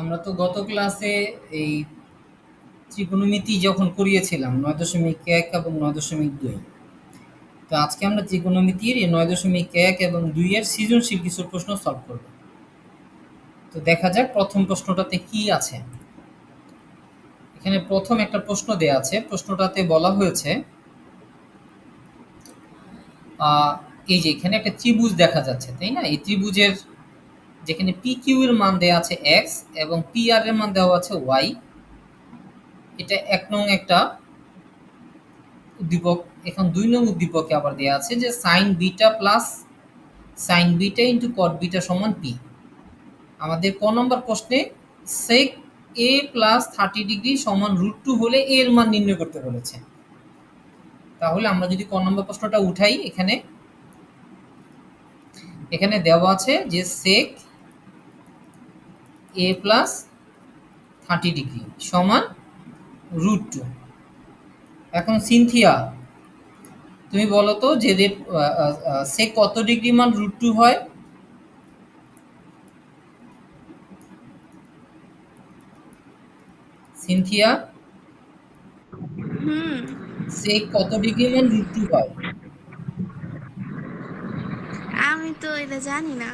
আমরা তো গত ক্লাসে এই ত্রিকোণমিতি যখন করিয়েছিলাম ৯.১ এবং ৯.২, তো আজকে আমরা ত্রিকোণমিতির এই ৯.১ এবং ২ এর সৃজনশীল কিছু প্রশ্ন সলভ করব। তো দেখা যাক প্রথম প্রশ্নটাতে কি আছে। এখানে প্রথম একটা প্রশ্ন দেয়া আছে, প্রশ্নটাতে বলা হয়েছে এই যে এখানে একটা ত্রিভুজ দেখা যাচ্ছে, তাই না? এই ত্রিভুজের যেখানে পি কিউ এর মান দেওয়া আছে এক্স এবং পি আর এর মান দেওয়া আছে ওয়াই। এটা ১ নং একটা উদ্দীপক। এখন ২ নং উদ্দীপকে আবার দেওয়া আছে যে sign beta plus sign beta into cot beta সমান পি। আমাদের ক নম্বর প্রশ্নে সেক এ প্লাস 30 ডিগ্রি সমান √2 হলে এ এর মান নির্ণয় করতে বলেছে। তাহলে আমরা যদি ক নম্বর প্রশ্নটা উঠাই, এখানে এখানে দেওয়া আছে যে সেক এ প্লাস 30 ডিগ্রি সমান √2। এখন সিনথিয়া, তুমি বলো তো যে সেক কত ডিগ্রি মান √2 হয়? সিনথিয়া, হুম সেক কত ডিগ্রি মান √2 হয়? আমি তো এটা জানি না।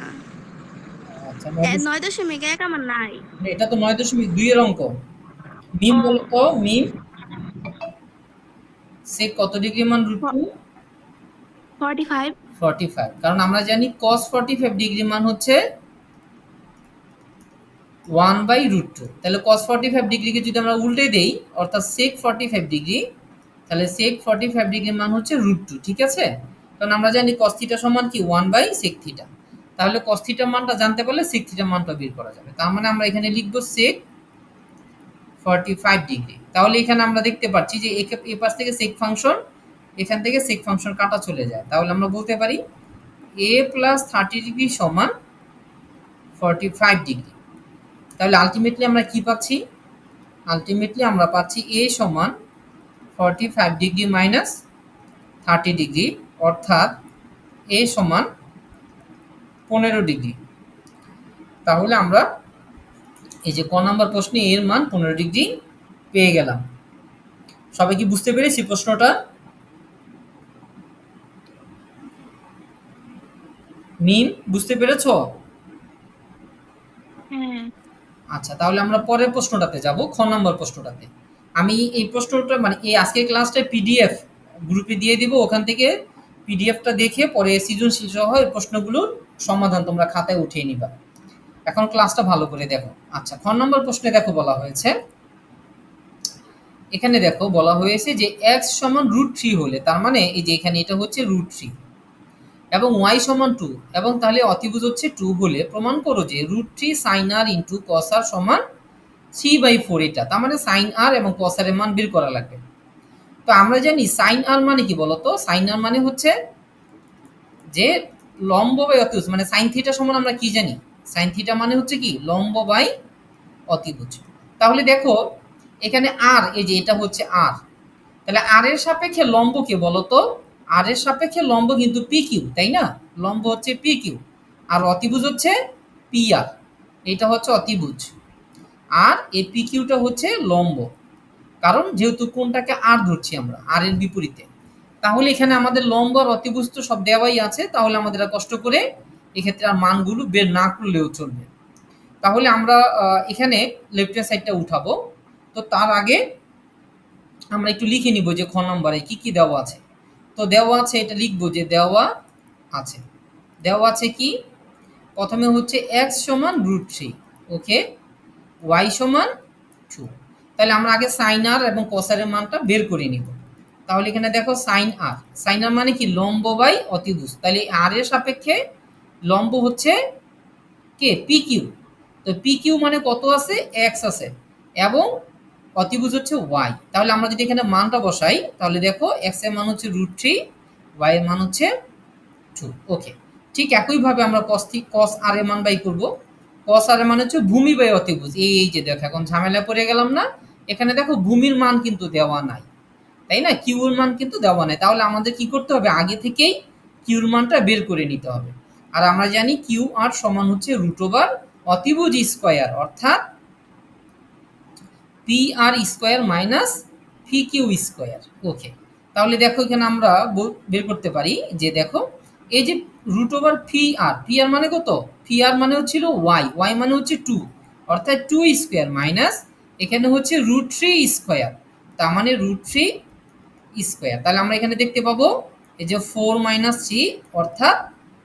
আচ্ছা, ৯.১ আমার নাই। এটা তো ৯.২ এর অঙ্ক। মিম ও বলো তো, মিম সেক কত ডিগ্রি মান √2? 45। 45। কারণ আমরা জানি cos 45 ডিগ্রি মান হচ্ছে 1/√2। তাহলে cos 45 ডিগ্রিকে যদি আমরা উল্টে দেই, অর্থাৎ sec 45 ডিগ্রি, তাহলে sec 45 ডিগ্রির মান হচ্ছে √2। ঠিক আছে? কারণ আমরা জানি cos থিটা সমান কি 1/sec থিটা। তাহলে cos থিটা মানটা জানতে পারলে sec থিটা মানটা বের করা যাবে। তার মানে আমরা এখানে লিখব sec 45 ডিগ্রি। তাহলে এখানে আমরা দেখতে পাচ্ছি যে এ পাশ থেকে sec ফাংশন, এখান থেকে sec ফাংশন কাটা চলে যায়। তাহলে আমরা বলতে পারি a প্লাস 30 ডিগ্রি সমান 45 ডিগ্রি। তাহলে আলটিমেটলি আমরা কি পাচ্ছি? আলটিমেটলি আমরা পাচ্ছি a সমান 45 ডিগ্রি মাইনাস 30 ডিগ্রি, অর্থাৎ a সমান 15 ডিগ্রি। তাহলে আমরা এই যে ক নাম্বার প্রশ্নে এর মান 15 ডিগ্রি পেয়ে গেলাম। সবাই কি বুঝতে পেরেছি প্রশ্নটা? মিম, বুঝতে পেরেছো? হ্যাঁ। আচ্ছা, তাহলে আমরা পরের প্রশ্নটাতে যাব, খ নাম্বার প্রশ্নটাতে। আমি এই প্রশ্নটা মানে এই আজকের ক্লাসটা পিডিএফ গ্রুপে দিয়ে দিব, ওখান থেকে পিডিএফটা দেখে পরে সৃজনশীল সহ এই প্রশ্নগুলোর সমাধান তোমরা খাতায় উঠিয়ে নিবা। এখন ক্লাসটা ভালো করে দেখো। আচ্ছা, খ নম্বর প্রশ্নে দেখো বলা হয়েছে, এখানে দেখো বলা হয়েছে যে এক্স সমান √3 হলে, তার মানে এই যে এখানে এটা হচ্ছে √3 এবং ওয়াই সমান 2, এবং তাহলে অতিভুজ হচ্ছে 2 হলে প্রমাণ করো যে √3 সাইন আর ইন্টু কস আর সমান 3/4। এটা তার মানে সাইন আর এবং কস আর এর মান বের করা লাগবে। তো আমরা জানি সাইন আর মানে কি বলতো? সাইন আর মানে হচ্ছে যে লম্ব বাই অতিভুজ, মানে সাইন থিটা সমান আমরা কি জানি? সাইন থিটা মানে হচ্ছে কি লম্ব বাই অতিভুজ। তাহলে দেখো এখানে আর, এই যে এটা হচ্ছে আর, তাহলে আর এর সাপেক্ষে লম্ব কে বলতো? আর এর সাপেক্ষে লম্ব কিন্তু পি কিউ, তাই না? লম্ব হচ্ছে পি কিউ, আর অতিভুজ হচ্ছে পি আর। এটা হচ্ছে অতিভুজ, আর এই পি কিউটা হচ্ছে লম্ব। কারণ যেহেতু কোনটাকে আর ধরছি আমরা আর এর বিপরীতে, তাহলে এখানে আমাদের লম্ব আর অতিভুজ তো সব দেওয়াই আছে। তাহলে আমাদের আর কষ্ট করে এক্ষেত্রে আর মানগুলো বের না করলেও চলবে। তাহলে আমরা এখানে লেফট হ্যান্ড সাইডটা উঠাবো। তো তার আগে আমরা একটু লিখে নিব যে খ নম্বরে কি কি দেওয়া আছে। তো দেওয়া আছে, এটা লিখবো যে দেওয়া আছে, দেওয়া আছে কি? প্রথমে হচ্ছে এক্স সমান √3, ওকে, ওয়াই সমান 2। তাহলে আমরা আগে সাইন আর এবং কসারের মানটা বের করে নিব। তাহলে এখানে দেখো সাইন আর, সাইন আর মানে কি লম্ব বাই অতিভুজ। তাহলে আর এর সাপেক্ষে লম্ব হচ্ছে কে? P Q. তো পি কিউ মানে কত আছে? এক্স আছে, এবং অতিভুজ হচ্ছে ওয়াই। তাহলে আমরা যদি এখানে মানটা বসাই, তাহলে দেখো এক্স এর মান হচ্ছে √3, ওয়াই এর মান হচ্ছে 2। ওকে, ঠিক একইভাবে আমরা কস আর এর মান বাই করব। কস আর এর মান হচ্ছে ভূমি বাই অতিভুজ। এই যে দেখো এখন ঝামেলা পড়ে গেলাম না? এখানে দেখো ভূমির মান কিন্তু দেওয়া নাই, তাই না? কিউর মান কিন্তু দেওয়া নাই। তাহলে আমাদের কি করতে হবে? আগে থেকেই কিউর মানটা বের করে নিতে হবে। আর আমরা জানি কিউ আর সমান হচ্ছে √ওভার অতিভুজ স্কয়ার, অর্থাৎ P R square minus P Q square. Okay, তাহলে দেখো এখানে আমরা বের করতে পারি যে দেখো এই যে রুট ওভার পি আর মানে কত, পি আর মানে হচ্ছিল ওয়াই, ওয়াই মানে হচ্ছে টু, অর্থাৎ টু স্কোয়ার মাইনাস এখানে হচ্ছে রুট থ্রি স্কোয়ার, তার মানে রুট থ্রি স্কোয়ার। তাহলে আমরা এখানে দেখতে পাবো এই যে ফোর মাইনাস থ্রি অর্থাৎ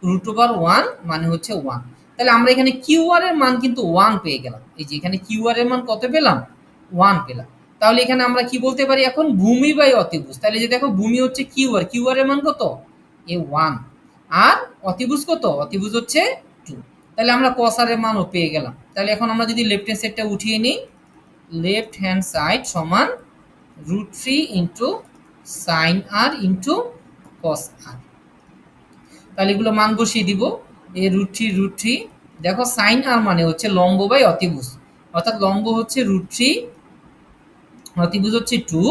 রুট ওভার ওয়ান মানে হচ্ছে ওয়ান। তাহলে আমরা এখানে কিউ আর এর মান কিন্তু ওয়ান পেয়ে গেলাম। এই যে এখানে কিউ আর এর মান কত পেলাম, ওয়ান পেলাম। তাহলে এখানে আমরা কি বলতে পারি এখন, ভূমি বাই অতিভুজ। তাহলে যে দেখো ভূমি হচ্ছে কিউ আর এর মান কত, এ ওয়ান, আর অতিভুজ কত, অতিভুজ হচ্ছে টু। তাহলে আমরা কস আর এর মানও পেয়ে গেলাম। তাহলে এখন আমরা যদি লেফট হ্যান্ড সাইডটা উঠিয়ে নিই, লেফট হ্যান্ড সাইড সমান রুট থ্রি ইন্টু সাইন আর ইন্টু কস আর। তাহলে এগুলো মান বসিয়ে দিব, এ রুট থ্রি, দেখো সাইন আর মানে হচ্ছে লম্ব বাই অতিভুজ, অর্থাৎ লম্ব হচ্ছে রুট থ্রি, অতিভুজ হচ্ছে টু,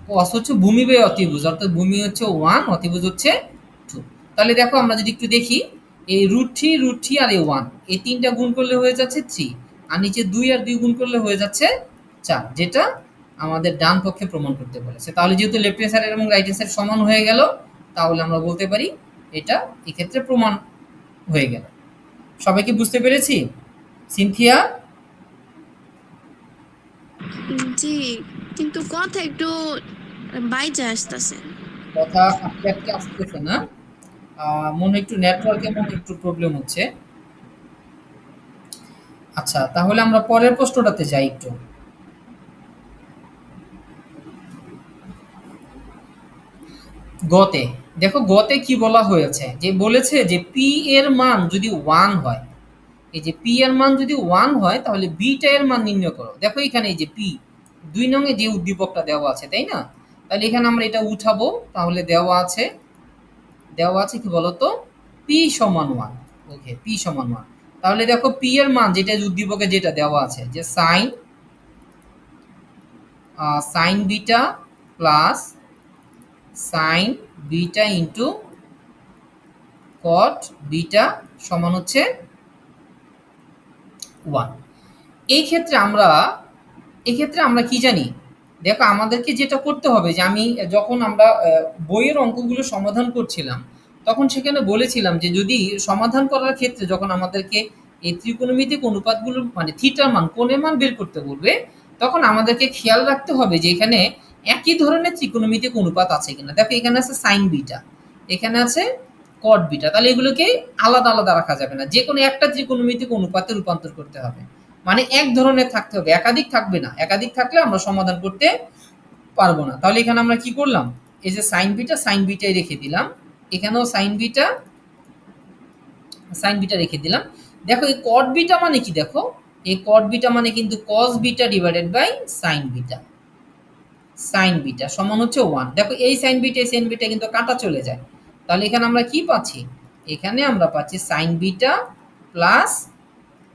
কস হচ্ছে ভূমি বাই অতিভুজ, অর্থাৎ ভূমি হচ্ছে ওয়ান, অতিভুজ হচ্ছে টু। তাহলে দেখো আমরা যদি একটু দেখি, এই রুট থ্রি আর এ ওয়ান, এই তিনটা গুণ করলে হয়ে যাচ্ছে থ্রি, আর নিচে দুই আর দুই গুণ করলে হয়ে যাচ্ছে চার, যেটা আমাদের ডান পক্ষে প্রমাণ করতে বলেছে। তাহলে যেহেতু লেফট হ্যান্ড সাইড এবং রাইট হ্যান্ড সাইড সমান হয়ে গেল, তাহলে আমরা বলতে পারি এটা এক্ষেত্রে প্রমাণ হয়ে গেল। সবাইকে বুঝতে পেরেছি? সিনথিয়া? জি, কিন্তু কথা একটু বাইচে আসতেছে। কথা আটকে আটকে আসতেছে না? মনে হয় একটু নেটওয়ার্কে মনে হয় একটু প্রবলেম হচ্ছে। আচ্ছা, তাহলে আমরা পরের প্রশ্নটাতে যাই একটু। গতে দেখো, গতে কি বলা হয়েছে, যে বলেছে যে পি এর মান যদি ওয়ান হয়, এই যে পি এর মান যদি ওয়ান হয় তাহলে বিটা এর মান নির্ণয় করো। দেখো এখানে এই যে পি দুই নঙে যে উদ্দীপকটা দেওয়া আছে, তাই না? তাহলে এখানে আমরা এটা উঠাবো, তাহলে দেওয়া আছে কি বলতো, পি সমান ওয়ান। ওকে, পি সমান ওয়ান। তাহলে দেখো পি এর মান যেটা উদ্দীপকে যেটা দেওয়া আছে, যে sign beta plus sign beta into cot beta সমান হচ্ছে ওয়ান। এই ক্ষেত্রে আমরা কি জানি, দেখো আমাদেরকে যেটা করতে হবে, যে আমি যখন আমরা বইয়ের অঙ্কগুলো সমাধান করছিলাম, তখন সেখানে বলেছিলাম যে যদি সমাধান করার ক্ষেত্রে যখন আমাদেরকে এই ত্রিকোণমিতিক অনুপাতগুলো মানে থিটার মান, কোণের মান বের করতে বলবে, তখন আমাদেরকে খেয়াল রাখতে হবে যে এখানে একই ধরনের ত্রিকোণমিতিক অনুপাত আছে কিনা। দেখো এখানে আছে সাইন বিটা, এখানে আছে কট বিটা, তাহলে এগুলোকে আলাদা আলাদা রাখা যাবে না, যে কোনো একটা ত্রিকোণমিতিক অনুপাতে রূপান্তর করতে হবে। মানে এক ধরনের থাকতে হবে, একাধিক থাকবে না, একাধিক থাকলে আমরা সমাধান করতে পারবো না। তাহলে এখানে আমরা কি করলাম, এই যে সাইন বিটাই রেখে দিলাম, এখানেও সাইন বিটা রেখে দিলাম। দেখো এই কট বিটা মানে কি, দেখো এই কট বিটা মানে কিন্তু cos beta divided by sine beta সমান হচ্ছে ওয়ান। দেখো এই সাইন বিটা কিন্তু কাটা চলে যায়। তাহলে এখানে আমরা কি পাচ্ছি, এখানে আমরা পাচ্ছি sign beta plus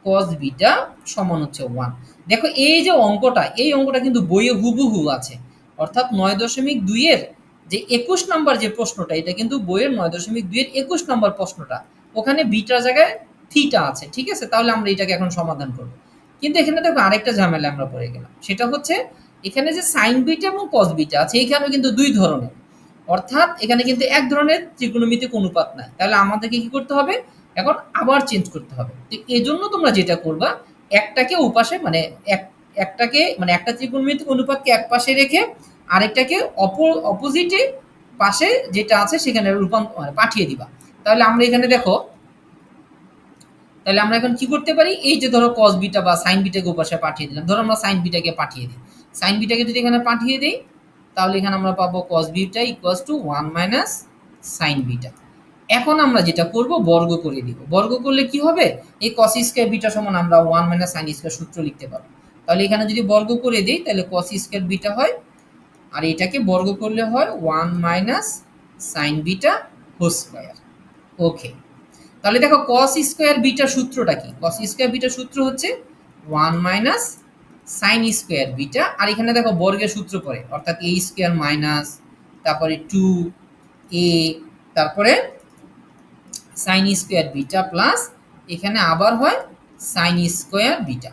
cos beta সমান হচ্ছে ওয়ান। দেখো এই যে অঙ্কটা, এই অঙ্কটা কিন্তু বইয়ে হুবহু আছে, অর্থাৎ 9.2 এর যে 21 নাম্বার যে প্রশ্নটা, এটা কিন্তু বইয়ের 9.2 এর 21 নাম্বার প্রশ্নটা, ওখানে বিটার জায়গায় থিটা আছে, ঠিক আছে? তাহলে আমরা এটাকে এখন সমাধান করব। কিন্তু এখানে দেখো আরেকটা ঝামেলা আমরা পড়ে গেলাম, সেটা হচ্ছে এখানে যে সাইন বিটা এবং কস বিটা আছে, এখানেও কিন্তু দুই ধরনের, অর্থাৎ এখানে কিন্তু এক ধরনের ত্রিকোণমিতিক অনুপাত নাই। তাহলে আমাদেরকে কি করতে হবে, এখন আবার চেঞ্জ করতে হবে। তো এজন্য তোমরা যেটা করবা, একটাকে ওপাশে মানে একটাকে মানে একটা ত্রিকোণমিতিক অনুপাতকে এক পাশে রেখে আরেকটাকে অপোজিটে পাশে যেটা আছে সেখানে মানে পাঠিয়ে দিবা। তাহলে আমরা এখানে দেখো, তাহলে আমরা এখন কি করতে পারি, এই যে ধরো কস বিটা বা সাইন বিটাকে ওপাশে পাঠিয়ে দিলাম, ধরো আমরা সাইন বিটাকে পাঠিয়ে দিই, সাইন বিটাকে যদি এখানে পাঠিয়ে দিই, তাহলে এখানে আমরা পাবো cos beta equals to 1 minus sine beta. এখন আমরা যেটা করব, বর্গ করে দিব। বর্গ করলে কি হবে, এই cos স্কয়ার বিটা সমান আমরা 1 মাইনাস সাইন স্কয়ার সূত্র লিখতে পারবো। তাহলে এখানে যদি বর্গ করে দেই, তাহলে cos স্কয়ার বিটা হয়, আর এটাকে বর্গ করলে হয় 1 minus sine beta whole square. Okay, তাহলে দেখো cos স্কয়ার বিটা সূত্রটা কি, cos স্কয়ার বিটা সূত্র হচ্ছে 1 মাইনাস সাইন স্কয়ার বিটা, আর এখানে দেখো বর্গের সূত্র পড়ে, অর্থাৎ a স্কয়ার মাইনাস তারপরে 2a, তারপরে সাইন স্কয়ার বিটা প্লাস এখানে আবার হয় সাইন স্কয়ার বিটা।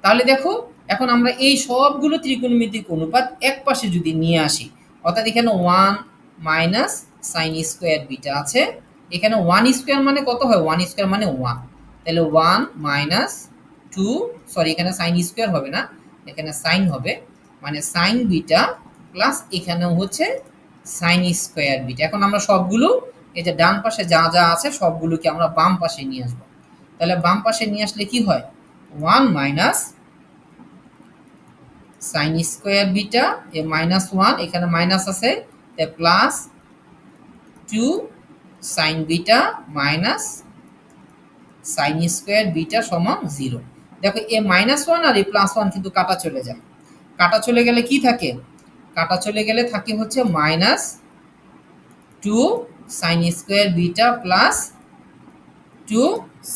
তাহলে দেখো এখন আমরা এই সবগুলো ত্রিকোণমিতিক অনুপাত এক পাশে যদি নিয়ে আসি, অর্থাৎ এখানে 1 মাইনাস সাইন স্কোয়ার বিটা আছে, এখানে 1 স্কোয়ার মানে কত হয়, 1 স্কোয়ার মানে 1, তাহলে 1 মাইনাস 2, সরি এখানে সাইন স্কোয়ার হবে না, এখানে সাইন হবে, মানে সাইন বিটা প্লাস এখানেও হচ্ছে সাইন স্কোয়ার বিটা। এখন আমরা সবগুলো এই যে ডান পাশে যা যা আছে সবগুলোকে আমরা বাম পাশে নিয়ে আসবো। তাহলে বাম পাশে নিয়ে আসলে কি হয়, 1 মাইনাস সাইন স্কোয়ার বিটা এ মাইনাস 1, এখানে মাইনাস আছে তাই plus 2 sign beta minus sine square beta সমান 0। দেখো এ মাইনাস 1 আর এ প্লাস 1 কিন্তু কাটা চলে যায়, কাটা চলে গেলে কি থাকে, কাটা চলে গেলে থাকে হচ্ছে minus 2 sine square beta plus 2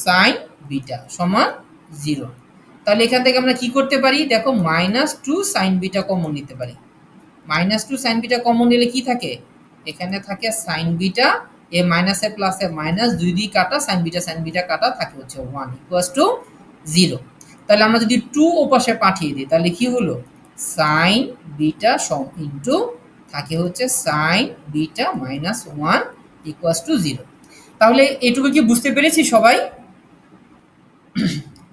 sign beta সমান 0। তাহলে এখান থেকে আমরা কি করতে পারি, দেখো মাইনাস 2 সাইন বিটা কমন নিতে পারি। মাইনাস 2 সাইন বিটা কমন নিলে কি থাকে, এখানে থাকে সাইন বিটা, এ মাইনাসে প্লাসে মাইনাস, দুই দুই কাটা, সাইন বিটা কাটা, থাকে হচ্ছে 1 ইকুয়ালস টু 0। তাহলে আমরা যদি 2 ওপাশে পাঠিয়ে দিই তাহলে কি হলো, সাইন বিটা সম ইন্টু থাকে হচ্ছে sign beta minus 1 equals to 0। তাহলে এটুকু কি বুঝতে পেরেছি সবাই?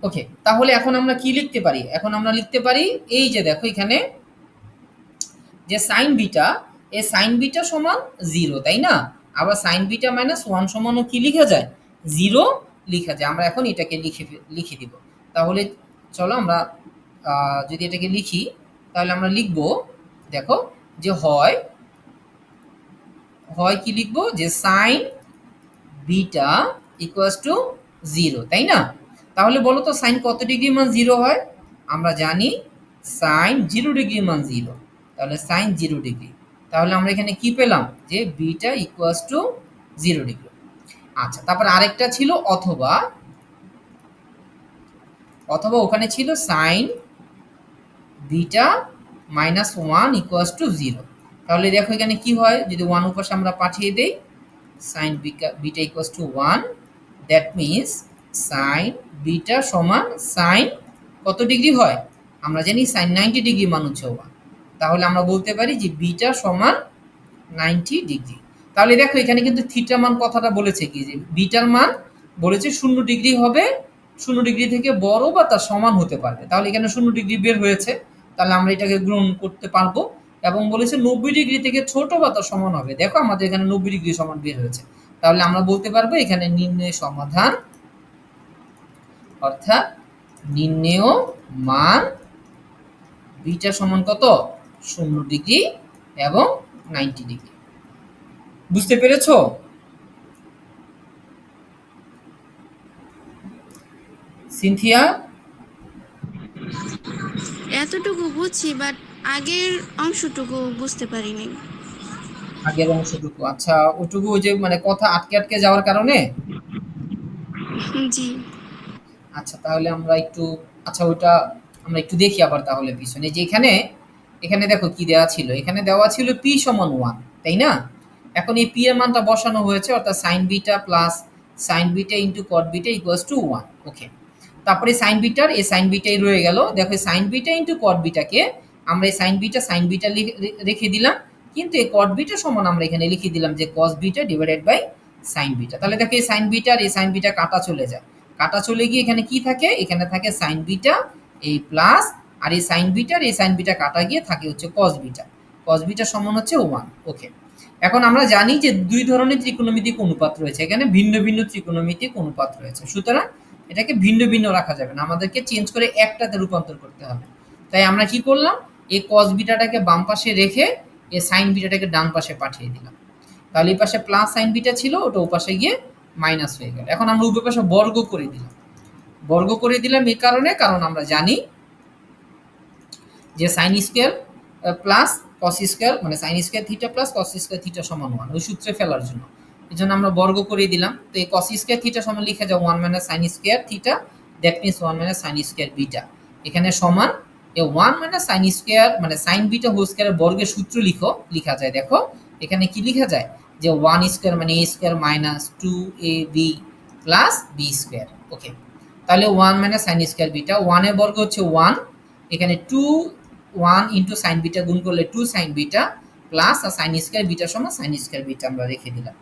ওকে, তাহলে এখন আমরা কি লিখতে পারি, এখন আমরা লিখতে পারি এই যে দেখো এখানে যে সাইন বিটা, এই সাইন বিটা সমান 0, তাই না? আবার সাইন বিটা মাইনাস 1 সমানও কি লিখা যায়, 0 লিখা যায়। আমরা এখন এটাকে লিখে দিব। তাহলে চলো আমরা যদি এটাকে লিখি তাহলে আমরা লিখব, দেখো যে হয় কি লিখব, যে সাইন বিটা ইকুয়ালস টু 0, তাই না? তাহলে বলো তো সাইন কত ডিগ্রি মান 0 হয়, আমরা জানি সাইন 0 ডিগ্রি মান 0, তাহলে সাইন 0 ডিগ্রি। তাহলে আমরা এখানে কি পেলাম, যে বিটা ইকুয়ালস টু 0 ডিগ্রি। আচ্ছা, তারপর আরেকটা ছিল অথবা, অথবা ওখানে ছিল sign beta minus 1 equals to 0। তাহলে দেখো এখানে কি হয়, যদি 1 উপাশে আমরা পাঠিয়ে দেই, sign beta equals to 1, that means sign beta সমান সাইন কত ডিগ্রি হয়, আমরা জানি সাইন 90 ডিগ্রি মান হচ্ছে 1। তাহলে আমরা বলতে পারি যে বিটা সমান 90 ডিগ্রি। তাহলে দেখো এখানে কিন্তু থিটা মান কথাটা বলেছে কি, যে বিটার মান বলেছে 0 ডিগ্রি হবে, 0 ডিগ্রি থেকে বড় বা তার সমান হতে পারবে। তাহলে এখানে 0 ডিগ্রি বের হয়েছে, তাহলে আমরা এটাকে গ্রহণ করতে পারবো। এবং বলেছে 90 ডিগ্রি থেকে ছোট বা তার সমান হবে, দেখো আমাদের এখানে 90 ডিগ্রি সমান বের হয়েছে। তাহলে আমরা বলতে পারবো এখানে নির্ণয় সমাধান, অর্থাৎ নির্ণেয় মান বিটা সমান কত, 0 ডিগ্রি এবং 90 ডিগ্রি। বুঝতে পেরেছো? সিনথিয়া? এতটুকু বুঝছি, বাট আগের অংশটুকু বুঝতে পারিনি। আগের অংশটুকু, আচ্ছা ওটুকু ওই যে মানে কথা আটকে আটকে যাওয়ার কারণে। জি। আচ্ছা তাহলে আমরা একটু, আচ্ছা ওটা আমরা একটু দেখি আবার তাহলে পিছনে, যে এখানে এখানে দেখো কি দেওয়া ছিল, এখানে দেওয়া ছিল পি সমান 1, তাই না? এখন এই পি এর মানটা বসানো হয়েছে, অর্থাৎ sign beta plus sign beta into cot beta equals to 1। ওকে, তারপরে সাইন বিটার এই সাইন বিটাই রয়ে গেল। দেখো সাইন বিটা ইন্টু কট বিটাকে আমরা এই সাইন বিটা রেখে দিলাম, কিন্তু এই কট বিটা সমান আমরা এখানে লিখে দিলাম যে cos beta divided by sine beta. তাহলে দেখো এই সাইন বিটা আর এই সাইন বিটা কাটা চলে যায়, কাটা চলে গিয়ে এখানে কি থাকে, এখানে থাকে সাইন বিটা এই প্লাস, আর এই সাইন বিটা আর এই সাইন বিটা কাটা গিয়ে থাকে হচ্ছে কস বিটা, কস বিটা সমান হচ্ছে 1। ওকে, এখন আমরা জানি যে দুই ধরনের ত্রিকোণমিতিক অনুপাত রয়েছে, এখানে ভিন্ন ভিন্ন ত্রিকোণমিতিক অনুপাত রয়েছে, সুতরাং এটাকে ভিন্ন ভিন্ন রাখা যাবে না, আমাদেরকে চেঞ্জ করে একটাতে রূপান্তর করতে হবে। তাই আমরা কি করলাম, এই কস বিটাটাকে বাম পাশে রেখে এই সাইন বিটাটাকে ডান পাশে পাঠিয়ে দিলাম। তাহলে এই পাশে প্লাস সাইন বিটা ছিল, ওটা ও পাশে গিয়ে মাইনাস হয়ে গেল। এখন আমরা উভয় পাশে বর্গ করে দিলাম, বর্গ করে দিলাম এই কারণে, কারণ আমরা জানি যে sine square plus cos square মানে sine square theta plus cos square theta সমান 1, ওই সূত্রে ফেলার জন্য এই জন্য আমরা বর্গ করে দিলাম। তো এই কস স্কোয়ার থিটা সমান লিখে যাও 1 minus sign square theta, that means 1 minus sine square beta. এখানে সমান এই 1 মাইনাস সাইন স্কোয়ার মানে সাইন বিটা হোল স্কোয়ারের বর্গের সূত্র লিখা যায়। দেখো এখানে কি লিখা যায়, যে 1 স্কোয়ার মানে A square minus 2ab plus B square. Okay, তাহলে 1 মাইনাস সাইন স্কোয়ার বিটা, 1 এর বর্গ হচ্ছে 1, এখানে 1 ইনটু sin বিটা গুণ করলে 2 sin বিটা প্লাস আর sin স্কয়ার বিটা সমান sin স্কয়ার বিটা আমরা রেখে দিলাম।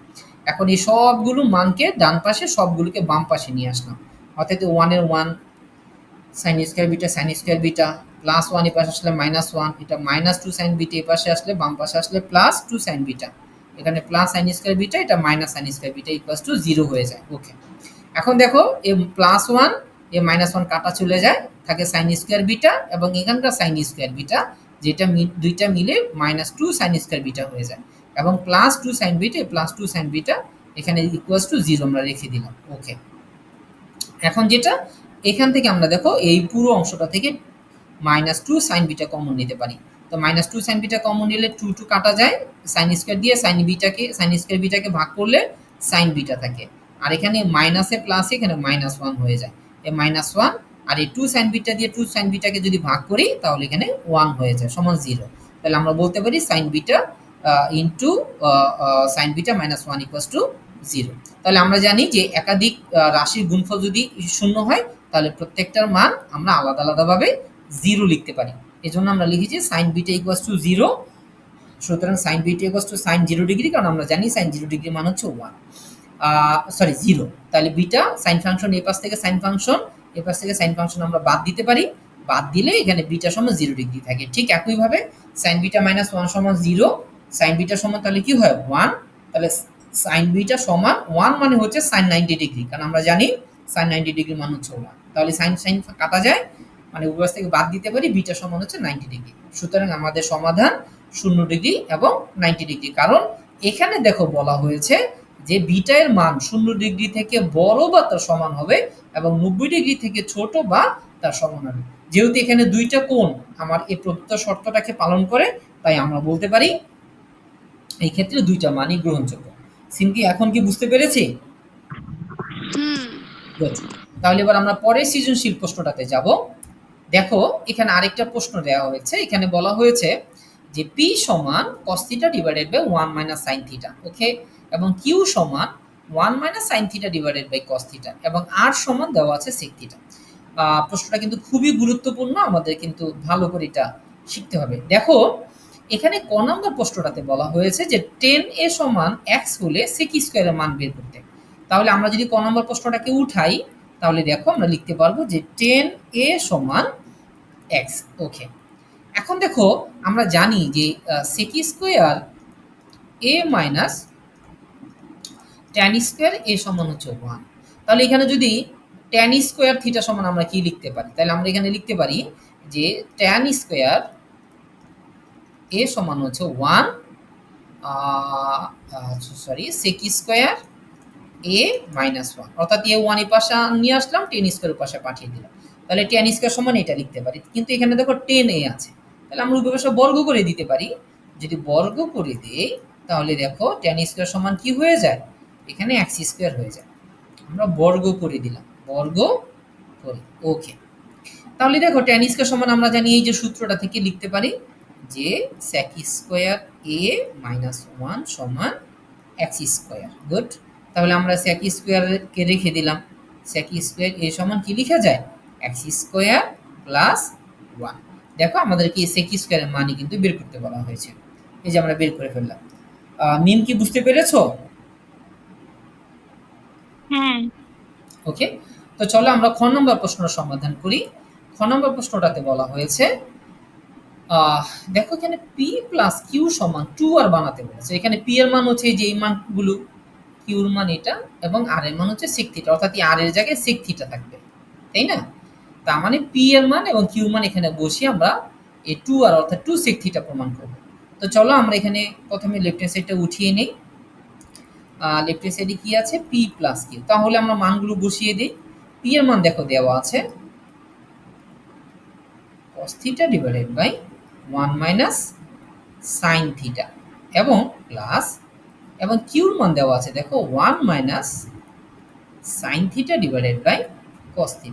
এখন এই সবগুলো মানকে ডান পাশে সবগুলোকে বাম পাশে নিয়ে আসলাম। অর্থাৎ 1 এর 1 sin স্কয়ার বিটা প্লাস 1 এর পাশে আসলে -1, এটা -2 sin বিটা এই পাশে আসলে বাম পাশে আসলে +2 sin বিটা। এখানে প্লাস sin স্কয়ার বিটা, এটা minus sin square beta equals to 0 হয়ে যায়। ওকে। এখন দেখো এই +1 এ -1 কাটা চলে যায়, থাকে sin স্কয়ার বিটা এবং এখানকার sin স্কয়ার বিটা যেটা দুইটা মিলে -2 sin স্কয়ার বিটা হয়ে যায় এবং +2 sin বিটা +2 sin বিটা এখানে ইকুয়ালস টু 0 আমরা রেখে দিলাম। ওকে। এখন যেটা এখান থেকে আমরা দেখো এই পুরো অংশটা থেকে -2 sin বিটা কমন নিতে পারি। তো -2 sin বিটা কমন নিলে 2 কাটা যায়, sin স্কয়ার দিয়ে sin স্কয়ার বিটাকে ভাগ করলে sin বিটা থাকে। আর এখানে মাইনাসে প্লাসে এখানে -1 হয়ে যায়। এই -1 আর এই 2 sin বিটা দিয়ে 2 sin বিটাকে যদি ভাগ করি তাহলে এখানে 1 হয়ে যায় সমান 0। তাহলে আমরা বলতে পারি sin beta into sin beta -1 equals to 0। তাহলে আমরা জানি যে একাধিক রাশির গুণফল যদি 0 হয় তাহলে প্রত্যেকটার মান আমরা আলাদা আলাদাভাবে 0 লিখতে পারি। এজন্য আমরা লিখেছি sin বিটা ইকুয়ালস টু 0। সুতরাং sin beta equals to sin 0 degree, কারণ আমরা জানি sin 0 ডিগ্রি মান হচ্ছে 1 সরি 0। তাহলে বিটা sin ফাংশন এই পাশ থেকে sin ফাংশন এই পাশ থেকে sin ফাংশন আমরা বাদ দিতে পারি। বাদ দিলে এখানে বিটা সমান 0 ডিগ্রি থাকে। ঠিক একইভাবে sin বিটা -1 সমান 0, sin বিটা সমান তাহলে কি হয় 1। তাহলে sin বিটা সমান 1 মানে হচ্ছে sin 90 ডিগ্রি, কারণ আমরা জানি sin 90 ডিগ্রি মান হচ্ছে 1। তাহলে sin কাটা যায়, মানে উভয় পাশ থেকে বাদ দিতে পারি, বিটা সমান হচ্ছে 90 ডিগ্রি। সুতরাং আমাদের সমাধান 0 ডিগ্রি এবং 90 ডিগ্রি। কারণ এখানে দেখো বলা হয়েছে যে বিটা এর মান 0 ডিগ্রি থেকে বড় বা তার সমান হবে এবং 90 ডিগ্রি থেকে ছোট বা তার সমান হবে। যেহেতু এখানে দুইটা কোণ আমার এই প্রদত্ত শর্তটাকে পালন করে, তাই আমরা বলতে পারি এই ক্ষেত্রে দুইটা মানই গ্রহণযোগ্য। সিনকি এখন কি বুঝতে পেরেছি? হুম। গুড। তাহলে এবার আমরা পরের সৃজনশীল প্রশ্নটাতে যাব। দেখো এখানে আরেকটা প্রশ্ন দেওয়া হয়েছে। এখানে বলা হয়েছে যে p সমান cos θ divided by 1 minus sin θ। Okay. এবং q সমান 1 minus sin θ divided by cos θ এবং r সমান দেওয়া আছে sec θ। প্রশ্নটা কিন্তু খুবই গুরুত্বপূর্ণ, আমাদের কিন্তু ভালো করে এটা শিখতে হবে। দেখো এখানে ক নম্বর প্রশ্নটাতে বলা হয়েছে যে 10a সমান x হলে sec স্কয়ারের মান বের করতে। তাহলে আমরা যদি ক নম্বর প্রশ্নটাকে উঠাই তাহলে দেখো আমরা লিখতে পারবো যে 10a সমান x। ওকে। এখন দেখো আমরা জানি যে sec square a minus tan square a সমান হচ্ছে 1। তাহলে এখানে যদি tan স্কয়ার থিটা সমান আমরা কি লিখতে পারি? তাহলে আমরা এখানে লিখতে পারি যে tan স্কয়ার a সমান হচ্ছে 1 sorry sec square a minus 1, অর্থাৎ a 1 এর পাশে নিয়ে আসলাম, tan স্কয়ার এর পাশে পাঠিয়ে দিলাম। তাহলে tan স্কয়ার সমান এটা লিখতে পারি। কিন্তু এখানে দেখো 10a আছে, তাহলে আমরা উভয় পাশে বর্গ করে দিতে পারি। যদি বর্গ করে দেই তাহলে দেখো tan স্কয়ার সমান কি হয়ে যায়? এখানে x স্কয়ার হয়ে যায়। আমরা বর্গ করে দিলাম, বর্গ করে। ওকে। তাহলে দেখো tan স্কয়ার সমান আমরা জানি এই যে সূত্রটা থেকে লিখতে পারি যে sec স্কয়ার a মাইনাস 1 সমান x স্কয়ার। গুড। তাহলে আমরা sec স্কয়ারকে রেখে দিলাম। sec স্কয়ার a সমান কি লেখা যায়? x square plus 1। দেখো আমাদেরকে এই sec স্কয়ারের মানই কিন্তু বের করতে বলা হয়েছে। এই যে আমরা বের করে ফেললাম। মিম কি বুঝতে পেরেছো? হ্যাঁ। ওকে। তো চলো আমরা খ নম্বর প্রশ্নের সমাধান করি। খ নম্বর প্রশ্নটাতে বলা হয়েছে দেখো এখানে p প্লাস q সমান 2r বানাতে বলেছে। এখানে p এর মান হচ্ছে এই যে এই মানগুলো, q এর মান এটা এবং r এর মান হচ্ছে sec θ, অর্থাৎ r এর জায়গায় sec θ থাকবে, তাই না? তার মানে p এর মান এবং q এর মান এখানে বসিয়ে আমরা এই 2r অর্থাৎ 2 sec θ প্রমাণ করব। তো চলো আমরা এখানে প্রথমে লেফট হ্যান্ড সাইডটা উঠিয়ে নেই। লেফট হ্যান্ড সাইডে কি আছে? p plus q। তাহলে আমরা মানগুলো বসিয়ে দিই। p এর মান দেখো দেওয়া আছে cos θ divided by 1 minus sin θ এবং প্লাস, এবং q এর মান দেওয়া আছে দেখো 1 minus sin θ divided by cos θ।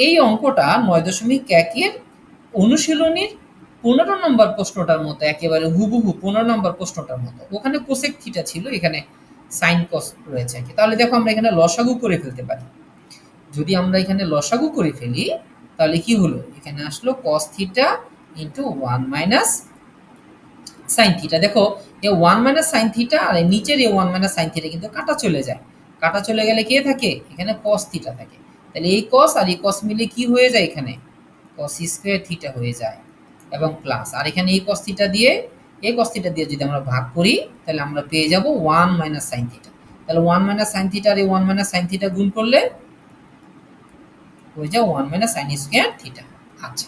এই অঙ্কটা 9.1 এর অনুশীলনীর 15 নম্বর প্রশ্নটার মতো, একেবারে হুবহু 15 নম্বর প্রশ্নটার মতো। ওখানে কোসেক থিটা ছিল, এখানে সাইন কস রয়েছে আর কি। তাহলে দেখো আমরা এখানে লসাগু করে ফেলতে পারি। যদি আমরা এখানে লসাগু করে ফেলি তাহলে কি হলো, এখানে আসলো cos theta into 1 minus sine theta. দেখো এই 1 মাইনাস সাইন থিটা আর এই নিচের এই 1 মাইনাস সাইন থিটা কিন্তু কাটা চলে যায়। কাটা চলে গেলে কে থাকে, এখানে cos থিটা থাকে। তাহলে এই cos আর এই cos মিলে কি হয়ে যায়, এখানে cos স্কয়ার থিটা হয়ে যায় এবং প্লাস, আর এখানে এই cos থিটা দিয়ে এই cos থিটা দিয়ে যদি আমরা ভাগ করি তাহলে আমরা পেয়ে যাব 1 মাইনাস সাইন থিটা। তাহলে 1 মাইনাস সাইন থিটা আর এই 1 মাইনাস সাইন থিটা গুণ করলে হয়ে যায় 1 মাইনাস সাইন স্কয়ার থিটা। আচ্ছা,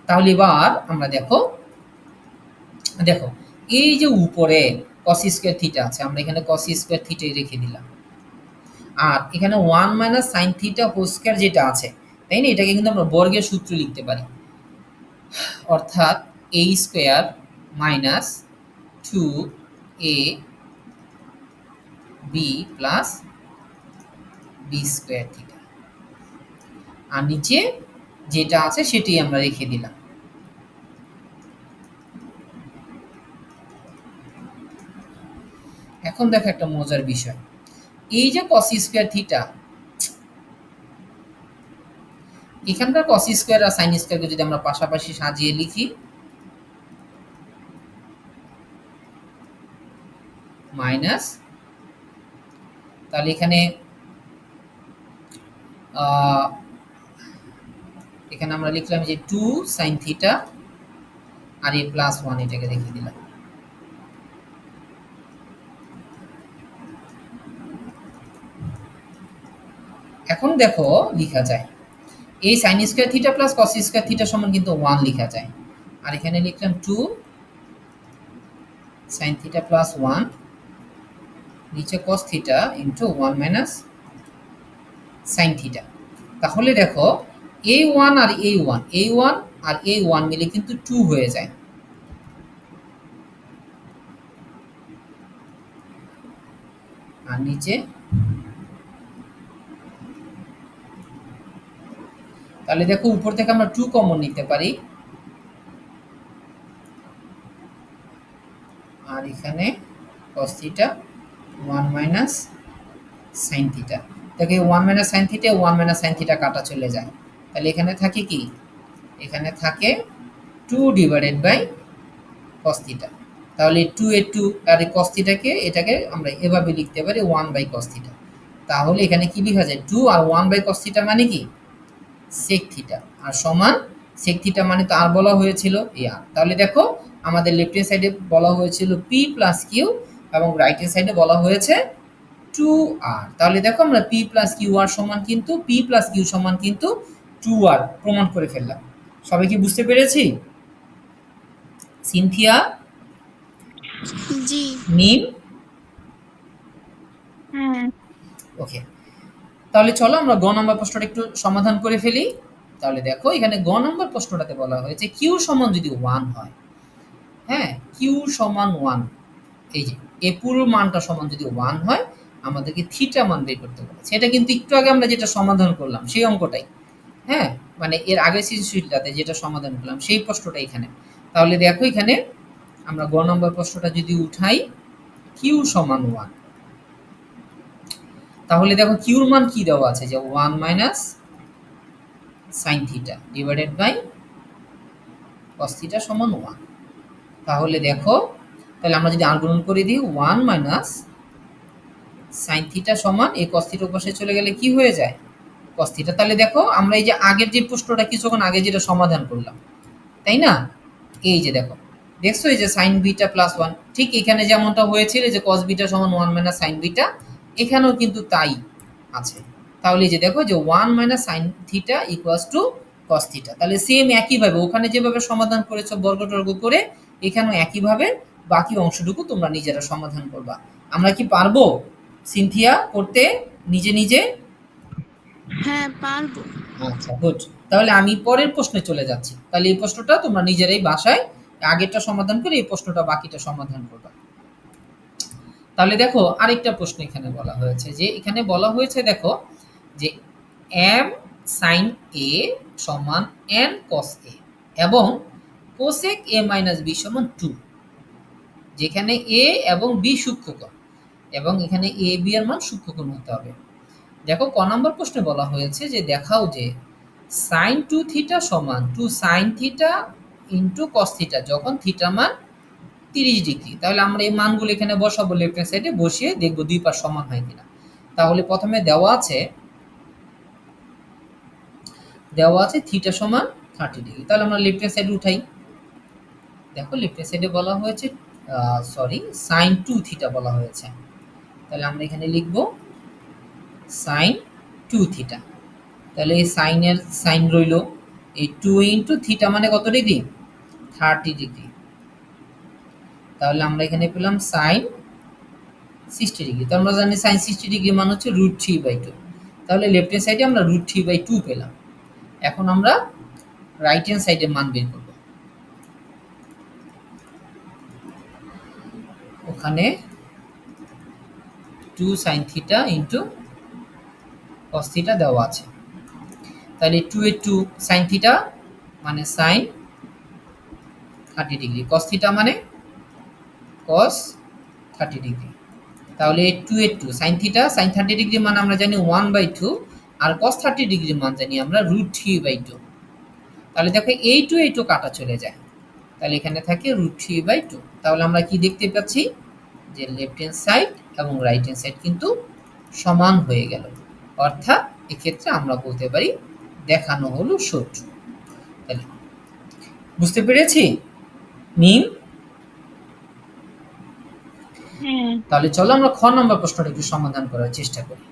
তাহলে এবার আমরা দেখো দেখো এই যে উপরে cos স্কয়ার থিটা আছে, আমরা এখানে cos স্কয়ার থিটাই রেখে দিলাম। আর এখানে 1 minus sine theta whole square যেটা আছে, তাই না, এটাকে কিন্তু আমরা বর্গের সূত্র লিখতে পারি, অর্থাৎ a square minus 2 a b plus b square theta. আর নিচে যেটা আছে সেটাই আমরা রেখে দিলাম। এখন দেখো একটা মজার বিষয়, এই যে cos স্কয়ার থিটা, এখানকার cos স্কয়ার আর sin স্কয়ারকে যদি আমরা পাশাপাশি সাজিয়ে লিখি, মাইনাস, তাহলে এখানে এখানে আমরা লিখলাম যে 2 sin থিটা আর এই প্লাস 1 এটাকে রেখে দিলাম। এখন দেখো লিখা যায় এই sin square theta plus cos square theta সমান কিন্তু 1 লিখা যায়। আর এখানে লিখলাম 2 sin থিটা প্লাস 1 নিচে cos theta into 1 minus sin theta. তাহলে দেখো এই 1 আর এই 1, এই 1 আর এই 1 মিলে কিন্তু 2 হয়ে যায়। আর নিচে, তাহলে দেখো উপর থেকে আমরা 2 কমন নিতে পারি, আর এখানে cos theta 1 minus sin theta. দেখো 1 minus sin theta 1 minus sin theta কাটা চলে যায়, তাহলে এখানে থাকে কি, এখানে থাকে 2 ডিভাইডেড বাই cos থিটা। তাহলে 2 এর 2 আর এই cos থিটাকে এটাকে আমরা এভাবে লিখতে পারি 1 বাই cos থিটা। তাহলে এখানে কি লেখা যায়, 2 আর 1 বাই cos থিটা মানে কি sec থিটা, আর সমান sec থিটা মানে তো আর বলা হয়েছিল এই আর। তাহলে দেখো আমাদের লেফট হ্যান্ড সাইডে বলা হয়েছিল p প্লাস q এবং রাইট হ্যান্ড সাইডে বলা হয়েছে 2r। তাহলে দেখো আমরা p প্লাস qr সমান কিন্তু p প্লাস q সমান কিন্তু 2r প্রমাণ করে ফেললাম। সবাই কি বুঝতে পেরেছি? সিনথিয়া, জি। মিম, হ্যাঁ। ওকে। তাহলে চলো আমরা গ নম্বর প্রশ্নটা একটু সমাধান করে ফেলি। তাহলে দেখো এখানে গ নম্বর প্রশ্নটাতে বলা হয়েছে কিউ সমান যদি 1 হয়, হ্যাঁ কিউ সমান 1, এই যে এ পুরো মানটা সমান যদি 1 হয় আমাদেরকে থিটা মান বের করতে বলেছে। এটা কিন্তু একটু আগে আমরা যেটা সমাধান করলাম সেই অঙ্কটাই, হ্যাঁ মানে এর আগের সৃজনশীলটাতে যেটা সমাধান করলাম সেই প্রশ্নটা এখানে। তাহলে দেখো এখানে আমরা গ নম্বর প্রশ্নটা যদি উঠাই কিউ সমান 1, তাহলে দেখো কিউর মান কি দেওয়া আছে যে 1 minus sine theta divided by cos theta সমান 1। তাহলে দেখো, তাহলে আমরা যদি আনগুণন করে দিই 1 মাইনাস সাইন থিটা সমান এই cos থিটা পাশে চলে গেলে কি হয়ে যায় cos থিটা। তাহলে দেখো আমরা এই যে আগের যে প্রশ্নটা কিছুক্ষণ আগে যেটা সমাধান করলাম, তাই না, এই যে দেখো দেখছো এই যে সাইন বিটা প্লাস 1, ঠিক এখানে যেমনটা হয়েছিল যে cos বিটা সমান 1 মাইনাস সাইন বিটা, এখানেও কিন্তু তাই আছে। তাহলে এই যে দেখো যে 1 minus sine theta equals to cos theta. তাহলে সেম একইভাবে ওখানে যেভাবে সমাধান করেছো বর্গ টর্গ করে, এখানেও একইভাবে বাকি অংশটুকু তোমরা নিজেরা সমাধান করবা। আমরা কি পারবো সিনথিয়া করতে নিজে নিজে? হ্যাঁ, পারবো। আচ্ছা গুড। তাহলে আমি পরের প্রশ্নে চলে যাচ্ছি। তাহলে এই প্রশ্নটা তোমরা নিজেরাই বাসায় আগেরটা সমাধান করে এই প্রশ্নটা বাকিটা সমাধান করবা। তাহলে দেখো আরেকটা প্রশ্ন এখানে বলা হয়েছে, যে এখানে বলা হয়েছে দেখো যে m sin a সমান n cos a এবং cosec a minus b সমান 2, যেখানে a এবং b সূক্ষ্মকোণ এবং এখানে a b এর মান সূক্ষ্মকোণ হতে হবে। দেখো ক নম্বর প্রশ্নে বলা হয়েছে যে দেখাও যে সাইন 2 থিটা সমান 2 sine theta into cos theta, যখন থিটা মান 30 ডিগ্রি। তাহলে আমরা এই মানগুলো এখানে বসাবো, লেফট হ্যান্ড সাইডে বসিয়ে দেখবো দুই পাশ সমান হয় কিনা। তাহলে প্রথমে দেওয়া আছে থিটা সমান 30 ডিগ্রি। তাহলে আমরা লেফট হ্যান্ড সাইডে উঠাই। দেখো লেফট হ্যান্ড সাইডে বলা হয়েছে সাইন 2 থিটা বলা হয়েছে। তাহলে আমরা এখানে লিখব সাইন 2 থিটা। তাহলে এই সাইনের সাইন রইল, এই 2 ইন্টু থিটা মানে কত ডিগ্রি? 30 ডিগ্রি। তাহলে আমরা এখানে পেলাম সাইন 60 ডিগ্রি। তো আমরা জানি সাইন 60 ডিগ্রি মান হচ্ছে √3/2। তাহলে লেফট হ্যান্ড সাইডে আমরা √3/2 পেলাম। এখন আমরা রাইট হ্যান্ড সাইডে মান বের করব। ওখানে 2 sine theta into cos theta দেওয়া আছে। তাহলে 2 এর 2 সাইন থিটা মানে সাইন 30 ডিগ্রি, কস থিটা মানে কস 30 ডিগ্রি। তাহলে 2 এর 2 সাইন থিটা সাইন 30 ডিগ্রি মান আমরা জানি 1/2, আর কস 30 ডিগ্রি মান জানি আমরা √3/2। তাহলে দেখো এই 2 কাটা চলে যায়, তাহলে এখানে থাকে √3/2। তাহলে আমরা কি দেখতে পাচ্ছি যে লেফট হ্যান্ড সাইড এবং রাইট হ্যান্ড সাইড কিন্তু সমান হয়ে গেল। অর্থাৎ এক্ষেত্রে আমরা বলতে পারি দেখানো হলো শত্রু। তাহলে বুঝতে পেরেছি মিম? হ্যাঁ। তাহলে চলো আমরা খ নম্বর প্রশ্নটা একটু সমাধান করার চেষ্টা করি।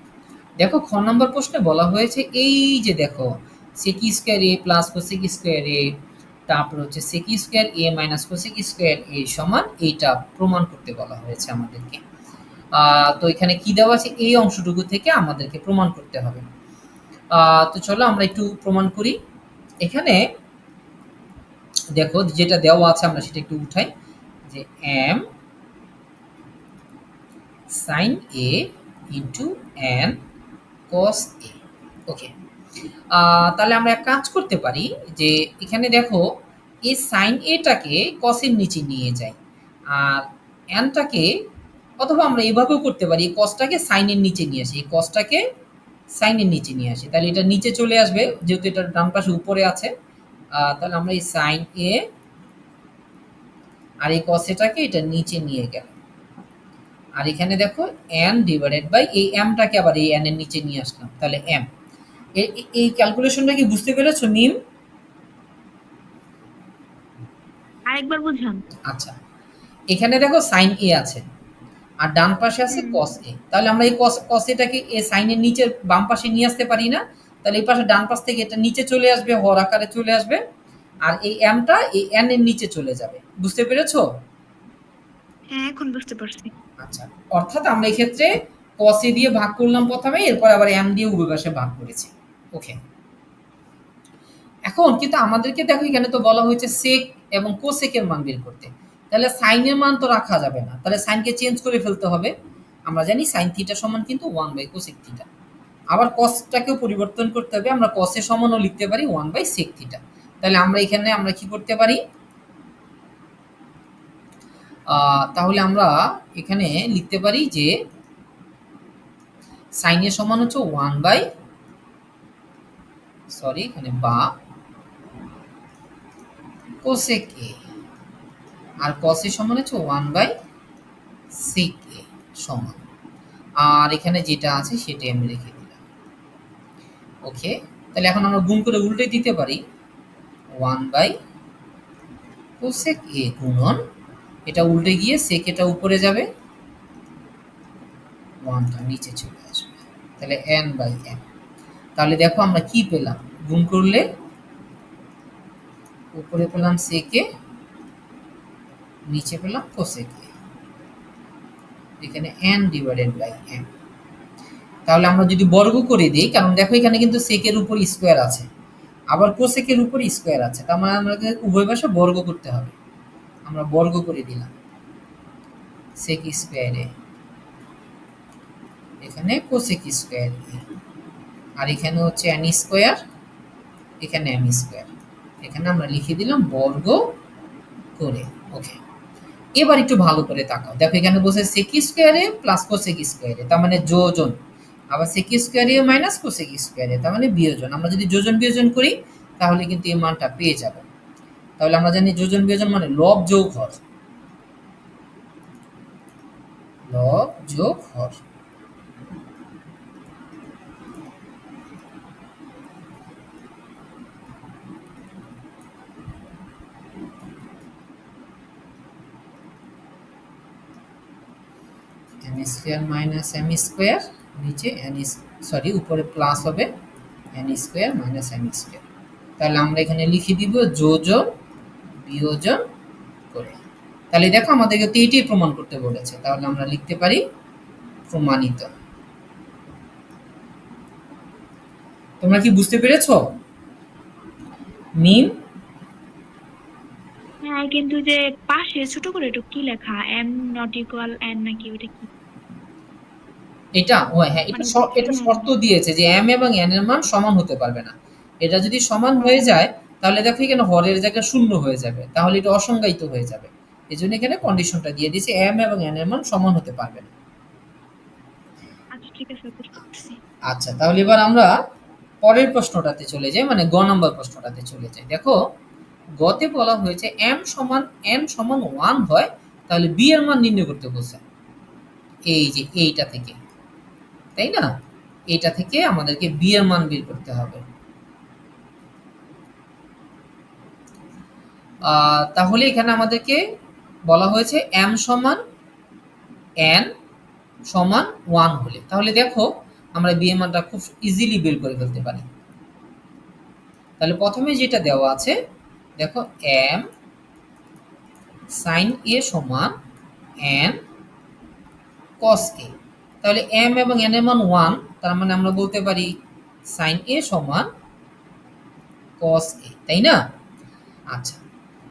দেখো খ নম্বর প্রশ্নে বলা হয়েছে এই যে দেখো sec square a plus cosec square a, তারপর হচ্ছে sec square a minus cosec square a সমান এইটা প্রমাণ করতে বলা হয়েছে আমাদেরকে। তো এখানে কি দেওয়া আছে, এই অংশটুকু থেকে আমাদেরকে প্রমাণ করতে হবে। তো চলো আমরা একটু প্রমাণ করি। এখানে দেখো যেটা দেওয়া আছে আমরা সেটা একটু উঠাই, যে m sin a into n cos a। ওকে, তাহলে আমরা এক কাজ করতে পারি যে এখানে দেখো এই সাইন এটাকে কসের নিচে নিয়ে যাই, আর এনটাকে, অথবা আমরা এভাবেও করতে পারি এই কসটাকে সাইনের নিচে নিয়ে আসি, এই কসটাকে সাইনের নিচে নিয়ে আসি, তাহলে এটা নিচে চলে আসবে যেহেতু এটা ডান পাশে উপরে আছে। তাহলে আমরা এই সাইন এ আর এই কস এটাকে এটা নিচে নিয়ে গেল, আর এখানে দেখো n ডিভাইডেড বাই এই mটাকে আবার এই n এর নিচে নিয়ে আসলাম, তাহলে m। এই ক্যালকুলেশনটা কি বুঝতে পেরেছো মিম? আরেকবার বুঝান। আচ্ছা, এখানে দেখো সাইন এ আছে আর ডান পাশে আছে হুম। কস এ। তাহলে আমরা এই কস এটাকে এ সাইনের নিচের বাম পাশে নিয়ে আসতে পারি না? তাহলে এই পাশে ডান পাশ থেকে এটা নিচে চলে আসবে, হর আকারে চলে আসবে, আর এই এমটা এই এন এর নিচে চলে যাবে। বুঝতে পেরেছো? হ্যাঁ, এখন বুঝতে পারছি। আচ্ছা, অর্থাৎ আমরা এই ক্ষেত্রে কস এ দিয়ে ভাগ করলাম প্রথমে, এরপর আবার এম দিয়ে উভয় পাশে ভাগ করেছি। ওকে, এখন কিন্তু আমাদেরকে দেখো এখানে তো বলা হয়েছে সেক এবং কোসেকের মান বের করতে। তাহলে সাইনের মান তো রাখা যাবে না, তাহলে সাইনকে চেঞ্জ করে ফেলতে হবে। আমরা জানি সাইন থিটা সমান কিন্তু 1/cosec থিটা। আবার কসটাকেও পরিবর্তন করতে হবে, আমরা কসের সমানও লিখতে পারি 1/sec থিটা। তাহলে আমরা এখানে আমরা কি করতে পারি, তাহলে আমরা এখানে লিখতে পারি যে সাইনের সমান হচ্ছে এখানে বা কোসেক এ, আর কসের সমান হচ্ছে 1/sec এ সমান, আর এখানে যেটা আছে সেটাই আমি রেখে দিলাম। ওকে, তাহলে এখন আমরা গুণ করে উল্টে দিতে পারি 1/cosec a গুণন, এটা উল্টে গিয়ে sec এটা উপরে যাবে, 1টা নিচে চলে আসবে, তাহলে n/m। তাহলে দেখো আমরা কি পেলাম, গুণ করলে উপরে পেলাম sec a, নিচে পেলাম cosec a, এখানে n/m। তাহলে আমরা যদি বর্গ করে দিই, কারণ দেখো এখানে কিন্তু সেকের উপর স্কোয়ার আছে, আবার কোসেকের উপর স্কোয়ার আছে, তার মানে আমাকে উভয় পাশে বর্গ করতে হবে। আমরা বর্গ করে দিলাম সেক স্কোয়ারে, এখানে কোসেক স্কোয়ার, আর এখানে হচ্ছে n স্কোয়ার, এখানে m স্কোয়ার, এখানে আমরা লিখে দিলাম বর্গ করে। ওকে, এবার একটু ভালো করে তাকাও, দেখো এখানে বসে সেক স্কোয়ারে প্লাস কোসেক স্কোয়ারে, তার মানে যোজন, আবার sec স্কয়ার এ মাইনাস cosec স্কয়ার এ, তার মানে বিয়োজন। আমরা যদি যোজন বিয়োজন করি তাহলে কিন্তু এই মানটা পেয়ে যাব। তাহলে আমরা জানি যোজন বিয়োজন মানে লব যোগ হর, লব যোগ হর। N square minus M square, নিচে এন, সরি উপরে প্লাস হবে N square minus M square. তাহলে আমরা এখানে লিখে দিব যোজন বিয়োজন করে। তাহলে দেখো আমাদেরকে তো এইটাই প্রমাণ করতে বলেছে, তাহলে আমরা লিখতে পারি প্রমাণিত। তোমরা কি বুঝতে পেরেছো মিম? হ্যাঁ, কিন্তু যে পাশে ছোট করে একটু কি লেখা, এম নট ইকুয়াল এন নাকি ওটা কি? এটা ও হ্যাঁ, এটা মানে এটা শর্ত দিয়েছে যে এম এবং এন এর মান সমান হতে পারবে না। এটা যদি সমান হয়ে হ্যাঁ, যায় তাহলে দেখো এখানে হরের জায়গায় শূন্য হয়ে যাবে, তাহলে এটা অসংজ্ঞায়িত হয়ে যাবে। এই জন্য এখানে কন্ডিশনটা দিয়ে দিয়েছে এম এবং এন এর মান সমান হতে পারবে না। আচ্ছা ঠিক আছে, বুঝতে পারছি। আচ্ছা, তাহলে এবার আমরা পরের প্রশ্নটাতে চলে যাই, মানে গ নাম্বার প্রশ্নটাতে চলে যাই। দেখো গতে বলা হয়েছে এম সমান এন সমান 1 হয় তাহলে বি এর মান নির্ণয় করতে বলছে। এই যে এইটা থেকে, তাই না? এটা থেকে আমাদেরকে বি এর মান বের করতে হবে। তাহলে এখানে আমাদেরকে বলা হয়েছে এম সমান এন সমান 1 হলে, তাহলে দেখো আমরা বি এর মানটা খুব ইজিলি বের করে ফেলতে পারি। তাহলে প্রথমে যেটা দেওয়া আছে দেখো এম সাইন এ সমান এন কস এ। তাহলে এম এবং এন এর মান 1, তার মানে আমরা বলতে পারি সাইন এ সমান কস এ, তাই না? আচ্ছা,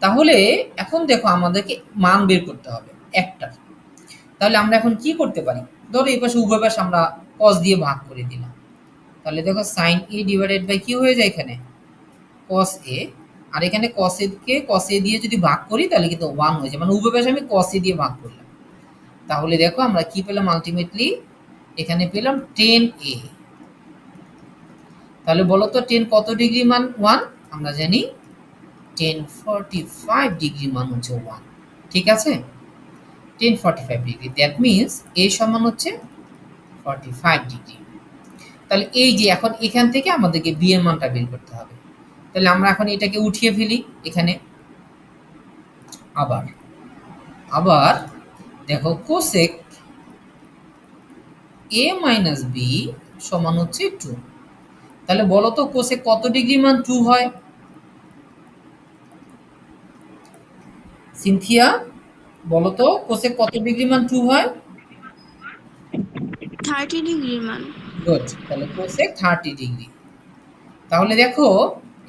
তাহলে এখন দেখো আমাদেরকে মান বের করতে হবে একটা। তাহলে আমরা এখন কি করতে পারি? ধরো এই পাশে উভয় পাশে আমরা কস দিয়ে ভাগ করে দিলাম। তাহলে দেখো সাইন এ ডিভাইডেড বাই কি হয়ে যায় এখানে কস এ, আর এখানে কস এ কে কস এ দিয়ে যদি ভাগ করি তাহলে কিন্তু 1 হয়ে যায়, মানে উভয় পাশে আমি কস এ দিয়ে ভাগ করলাম। তাহলে দেখো আমরা কি পেলাম আলটিমেটলি, এখানে পেলাম 10a। তাহলে বলো তো 10 কত ডিগ্রি মান 1? আমরা জানি 1045 ডিগ্রি মান হচ্ছে 1। ঠিক আছে, 1045 ডিগ্রি, দ্যাট মিন্স a সমান হচ্ছে 45 ডিগ্রি। তাহলে এই যে এখন এখান থেকে আমাদেরকে বি এর মানটা বের করতে হবে। তাহলে আমরা এখন এটাকে উঠিয়ে ফেলি এখানে। আবার আবার দেখো কোসেক a মাইনাস বি সমান হচ্ছে 2। তাহলে বলো তো কোসেক কত ডিগ্রি মান 2 হয়? সিনথিয়া বলো তো কোসেক কত ডিগ্রি মান 2 হয়? 30 ডিগ্রি মান। গুড, তাহলে কোসেক 30 ডিগ্রি। তাহলে দেখো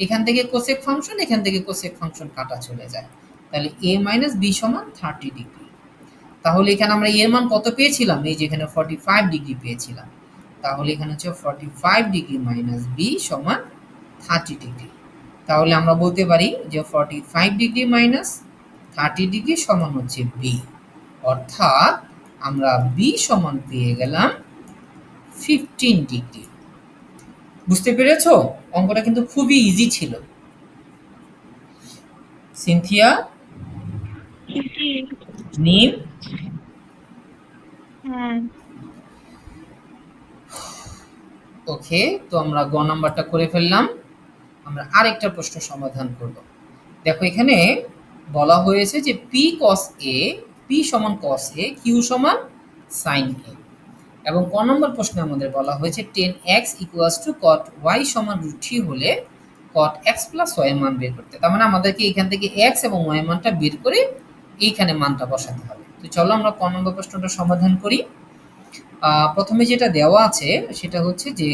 এখান থেকে কোসেক ফাংশন, এখান থেকে কোসেক ফাংশন কাটা চলে যায়। তাহলে a মাইনাস বি সমান 30 ডিগ্রি। তাহলে এখানে আমরা এর মান কত পেয়েছিলাম? এই যে এখানে 45 ডিগ্রি পেয়েছিলাম। তাহলে এখানে হচ্ছে 45 ডিগ্রি মাইনাস বি সমান 30 ডিগ্রি। তাহলে আমরা বলতে পারি যে 45 ডিগ্রি মাইনাস 30 ডিগ্রি সমান হচ্ছে বি। অর্থাৎ আমরা বি সমান পেয়ে গেলাম 15 ডিগ্রি। বুঝতে পেরেছো? অঙ্কটা কিন্তু খুবই ইজি ছিল। সিনথিয়া, জি। নিম, হ্যাঁ। ওকে, তো আমরা গ নাম্বারটা করে ফেললাম। আমরা আরেকটা প্রশ্ন সমাধান করব। দেখো এখানে বলা হয়েছে যে পি কস এ, পি সমান কস এ, কিউ সমান সাইন এ। এবং ক নম্বর প্রশ্নে আমাদের বলা হয়েছে 10x equals to caught Y সমান √3 হলে কট এক্স প্লাস ওয়াই মান বের করতে। তার মানে আমাদেরকে এখান থেকে এক্স এবং ওয়াই মানটা বের করে এইখানে মানটা বসাতে হবে। তো চলো আমরা ক নম্বর প্রশ্নটা সমাধান করি। প্রথমে যেটা দেওয়া আছে সেটা হচ্ছে যে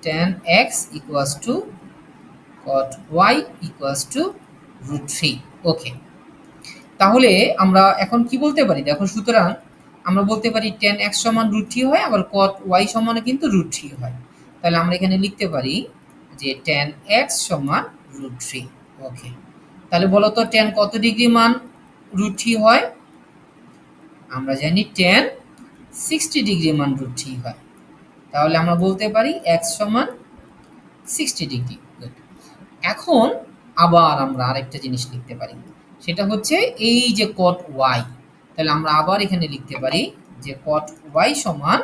tan x equals to cot y equals to √3। ওকে, তাহলে আমরা এখন কি বলতে পারি? দেখো সুতরাং আমরা বলতে পারি tan x সমান √3 হয়, আবার cot y সমান কিন্তু √3 হয়। তাহলে আমরা এখানে লিখতে পারি যে tan x সমান √3। ওকে, তাহলে বলো তো tan কত ডিগ্রি মান √3 হয়? আমরা জানি tan 60 ডিগ্রি মান √3 হয়। তাহলে আমরা বলতে পারি x সমান 60 ডিগ্রি। গুড। এখন আবার আমরা আরেকটা জিনিস লিখতে পারি, সেটা হচ্ছে এই যে cot y, তাহলে আমরা আবার এখানে লিখতে পারি যে cot y সমান